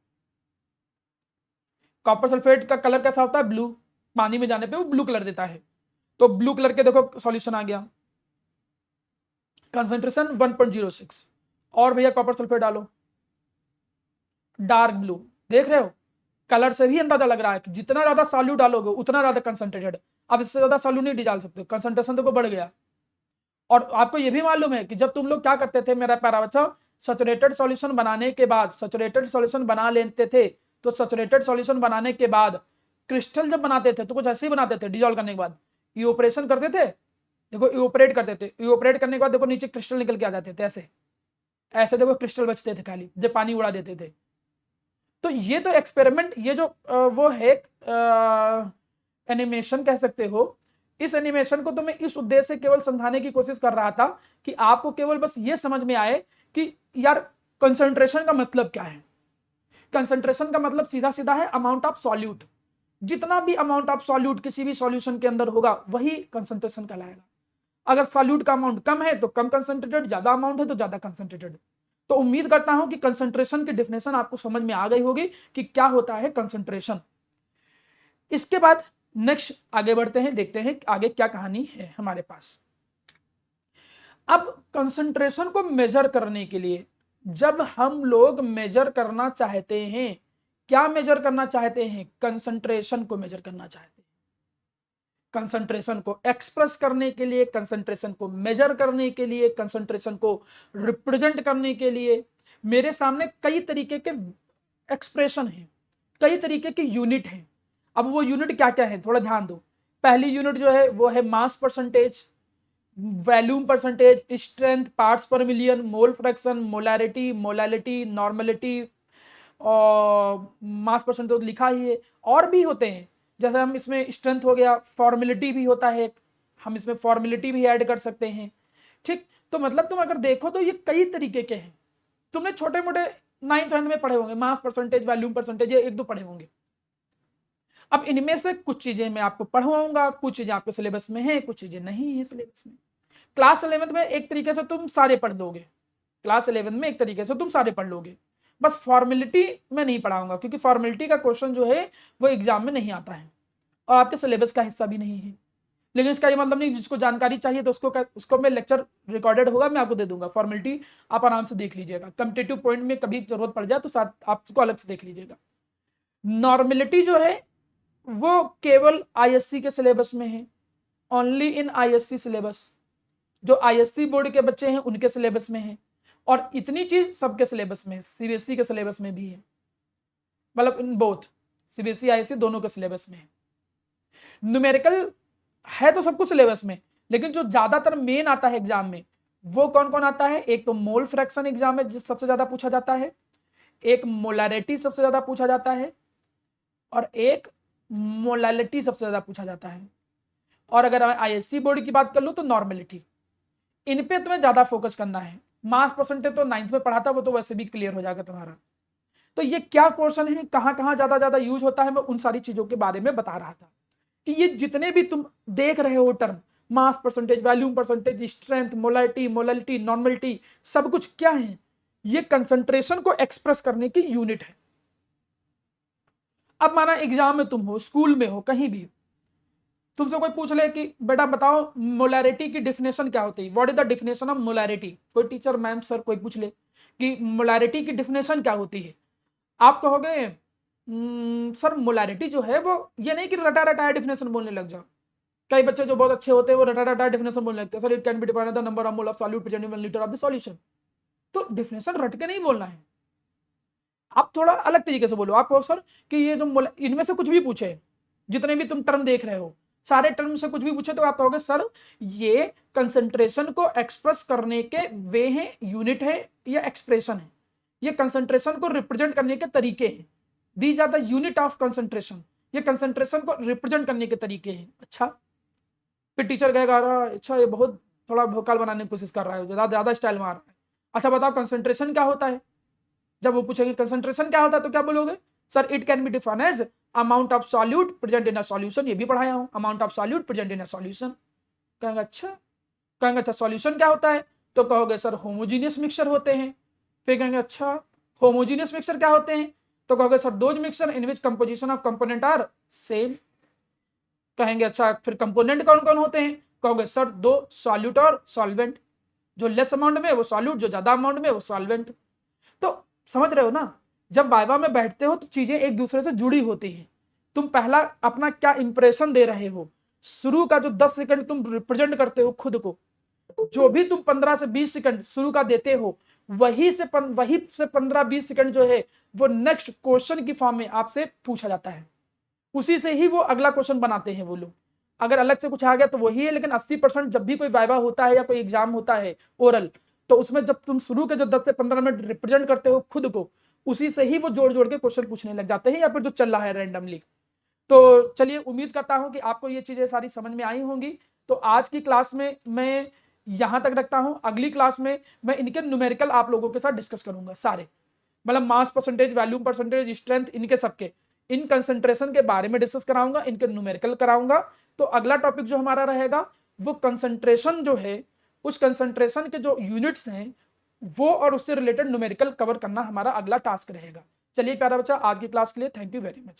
कॉपर सल्फेट का कलर कैसा होता है, ब्लू। पानी में जाने पे वो ब्लू कलर देता है, तो ब्लू कलर के देखो सॉल्यूशन आ गया, कंसंट्रेशन 1.06। और भैया कॉपर सल्फेट डालो, डार्क ब्लू। देख रहे हो, कलर से भी अंदाजा लग रहा है कि जितना ज्यादा सॉल्यूट डालोगे उतना ज्यादा कंसंट्रेटेड। अब इससे ज्यादा सॉल्यूट नहीं डाल सकते, कंसंट्रेशन तो बढ़ गया। और आपको यह भी मालूम है कि जब तुम लोग क्या करते थे मेरा प्यारा बच्चा, सैचुरेटेड सॉल्यूशन बनाने के बाद, सैचुरेटेड सॉल्यूशन बना लेते थे, तो सैचुरेटेड सॉल्यूशन बनाने के बाद क्रिस्टल जब बनाते थे तो कुछ ऐसे ही बनाते थे। डिजोल्व करने के बाद इवोपरेशन करते थे, देखो इवोपरेट करते थे, इवोपरेट करने के बाद देखो नीचे क्रिस्टल निकल के आ जाते थे, ऐसे ऐसे देखो क्रिस्टल बचते थे खाली जब पानी उड़ा देते थे। तो ये तो एक्सपेरिमेंट, ये जो वो है एनिमेशन कह सकते हो। इस एनिमेशन को तो मैं इस उद्देश्य से केवल समझाने की कोशिश कर रहा था कि आपको केवल बस ये समझ में आए कि यार कंसंट्रेशन का मतलब क्या है। कंसंट्रेशन का मतलब सीधा सीधा है अमाउंट ऑफ सॉल्यूट। जितना भी अमाउंट ऑफ सॉल्यूट किसी भी सॉल्यूशन के अंदर होगा वही कंसंट्रेशन कहलाएगा। अगर सॉल्यूट का अमाउंट कम है तो कम कंसंट्रेटेड, ज्यादा अमाउंट है तो ज्यादा कंसंट्रेटेड। तो उम्मीद करता हूं कि कंसंट्रेशन की डेफिनेशन आपको समझ में आ गई होगी कि क्या होता है कंसंट्रेशन। इसके बाद नेक्स्ट आगे बढ़ते हैं, देखते हैं आगे क्या कहानी है हमारे पास। अब कंसंट्रेशन को मेजर करने के लिए जब हम लोग मेजर करना चाहते हैं, क्या मेजर करना चाहते हैं, कंसंट्रेशन को मेजर करना चाहते हैं। कंसंट्रेशन को एक्सप्रेस करने के लिए, कंसंट्रेशन को मेजर करने के लिए, कंसंट्रेशन को रिप्रेजेंट करने के लिए मेरे सामने कई तरीके के एक्सप्रेशन हैं, कई तरीके के यूनिट हैं। अब वो यूनिट क्या क्या है थोड़ा ध्यान दो। पहली यूनिट जो है वो है mass percentage, volume percentage, strength, parts per million, mole fraction, molarity, molality, normality और मास परसेंटेज तो लिखा ही है। और भी होते हैं, जैसे हम इसमें स्ट्रेंथ हो गया, फॉर्मेलिटी भी होता है, हम इसमें फॉर्मेलिटी भी ऐड कर सकते हैं। ठीक, तो मतलब तुम अगर देखो तो ये कई तरीके के हैं। तुमने छोटे मोटे 9th में पढ़े होंगे, मास परसेंटेज, वॉल्यूम परसेंटेज, ये एक दो पढ़े होंगे। अब इनमें से कुछ चीजें मैं आपको पढ़वाऊंगा, कुछ चीजें आपके सिलेबस में है, कुछ चीजें नहीं है सिलेबस में। क्लास 11th में एक तरीके से तुम सारे पढ़ लोगे, क्लास 11th में एक तरीके से तुम सारे पढ़ लोगे। बस फॉर्मेलिटी में नहीं पढ़ाऊंगा, क्योंकि फॉर्मेलिटी का क्वेश्चन जो है वो एग्जाम में नहीं आता है और आपके सिलेबस का हिस्सा भी नहीं है। लेकिन इसका ये मतलब नहीं, जिसको जानकारी चाहिए तो उसको मैं लेक्चर रिकॉर्डेड होगा, मैं आपको दे दूंगा। फॉर्मेलिटी आप आराम से देख लीजिएगा, कम्पिटेटिव पॉइंट में कभी जरूरत पड़ जाए तो साथ आप उसको अलग से देख लीजिएगा। नॉर्मेलिटी जो है वो केवल आईएससी के सिलेबस में है, ओनली इन आईएससी सिलेबस। जो आईएससी बोर्ड के बच्चे हैं उनके सिलेबस में है, और इतनी चीज सबके सिलेबस में है, सीबीएसई के सिलेबस में भी है, मतलब इन बोथ सीबीएसई आईएससी दोनों के सिलेबस में है। न्यूमेरिकल है तो सब कुछ सिलेबस में, लेकिन जो ज्यादातर मेन आता है एग्जाम में वो कौन कौन आता है, एक तो मोल फ्रैक्शन एग्जाम में सबसे ज्यादा पूछा जाता है, एक मोलैरिटी सबसे ज्यादा पूछा जाता है, और एक मोलैलिटी सबसे ज्यादा पूछा जाता है। और अगर आईएससी बोर्ड की बात कर लूं तो नॉर्मेलिटी। इन पे तुम्हें ज्यादा फोकस करना है। मास परसेंटेज तो 9th में पढ़ा था, वो तो वैसे भी क्लियर हो जाएगा तुम्हारा। तो ये क्या क्वेश्चन है, कहां कहां ज्यादा ज्यादा यूज होता है, मैं उन सारी चीजों के बारे में बता रहा था कि ये जितने भी तुम देख रहे हो टर्म, मास percentage, volume percentage, strength, molality, molality, normality, सब कुछ क्या है, ये कंसंट्रेशन को एक्सप्रेस करने की यूनिट है। अब माना एग्जाम में तुम हो, स्कूल में हो, कहीं भी तुमसे कोई पूछ ले कि बेटा बताओ मोलैरिटी की डिफिनेशन क्या होती है, what is the definition of molarity, कोई टीचर मैम सर कोई पूछ ले कि मोलैरिटी की डिफिनेशन क्या होती है, आप कहोगे सर मोलैरिटी जो है वो ये नहीं कि रटा रटाया डिफिनेशन बोलने लग जाओ। कई बच्चे जो बहुत अच्छे होते हैं वो रटा रटाया डिफिनेशन बोलने लगते हैं, sir it can be defined the number of mole of solute present in 1 litre of the solution. तो डिफिनेशन रट के नहीं बोलना है, आप थोड़ा अलग तरीके से बोलो। आप कहो सर कि ये जो इनमें से कुछ भी पूछे, जितने भी तुम टर्म देख रहे हो सारे टर्म से कुछ भी पूछे तो आप कहोगे सर ये कंसंट्रेशन को एक्सप्रेस करने के वे हैं, यूनिट है या एक्सप्रेशन है, ये कंसंट्रेशन को रिप्रेजेंट करने के तरीके हैं, these are the unit of concentration, ये कंसंट्रेशन को रिप्रेजेंट करने के तरीके हैं। अच्छा, फिर टीचर कहेगा अच्छा ये बहुत थोड़ा भोकाल बनाने की कोशिश कर रहा है, ज्यादा स्टाइल मार रहा है, अच्छा बताओ कंसंट्रेशन क्या होता है। जब वो पूछेंगे कंसंट्रेशन क्या होता है तो क्या बोलोगे, sir it can be defined as amount of solute present in a solution, ये भी पढ़ाया हूं, amount of solute present in a solution. कहेंगे अच्छा सॉल्यूशन क्या होता है, तो कहोगे सर होमोजीनियस मिक्सचर होते हैं। फिर कहेंगे अच्छा होमोजीनियस मिक्सचर क्या होते हैं, तो कहोगे sir those mixture in which composition of component are same. कहेंगे अच्छा फिर कंपोनेंट कौन कौन होते हैं, कहोगे सर दो सॉल्यूट और सॉल्वेंट, जो लेस अमाउंट में वो सॉल्यूट, जो ज्यादा अमाउंट में वो सॉल्वेंट। तो समझ रहे हो ना, जब वाइवा में बैठते हो तो चीजें एक दूसरे से जुड़ी होती हैं। तुम पहला अपना क्या इंप्रेशन दे रहे हो, शुरू का जो 10 सेकंड तुम रिप्रेजेंट करते हो खुद को, जो भी तुम 15 से 20 सेकंड शुरू का देते हो, वही से 15-20 सेकंड जो है वो नेक्स्ट क्वेश्चन की फॉर्म में आपसे पूछा जाता है, उसी से ही वो अगला क्वेश्चन बनाते हैं वो लोग। अगर अलग से कुछ आ गया तो वही है, लेकिन 80% जब भी कोई वाइवा होता है या कोई एग्जाम होता है ओरल, तो उसमें जब तुम शुरू के जो 10 से 15 मिनट रिप्रेजेंट करते हो खुद को, उसी से ही वो जोड़ जोड़ के क्वेश्चन पूछने लग जाते हैं, या फिर जो चल रहा है रैंडमली। तो चलिए उम्मीद करता हूं कि आपको ये चीजें सारी समझ में आई होंगी। तो आज की क्लास में मैं यहां तक रखता हूं, अगली क्लास में मैं इनके न्यूमेरिकल आप लोगों के साथ डिस्कस करूंगा सारे, मतलब मास परसेंटेज, वॉल्यूम परसेंटेज, स्ट्रेंथ, इनके सबके, इन कंसंट्रेशन के बारे में डिस्कस कराऊंगा, इनके न्यूमेरिकल कराऊंगा। तो अगला टॉपिक जो हमारा रहेगा वो कंसंट्रेशन जो है, उस कंसंट्रेशन के जो यूनिट्स हैं वो और उससे रिलेटेड न्यूमेरिकल कवर करना हमारा अगला टास्क रहेगा। चलिए प्यारा बच्चा, आज की क्लास के लिए थैंक यू वेरी मच।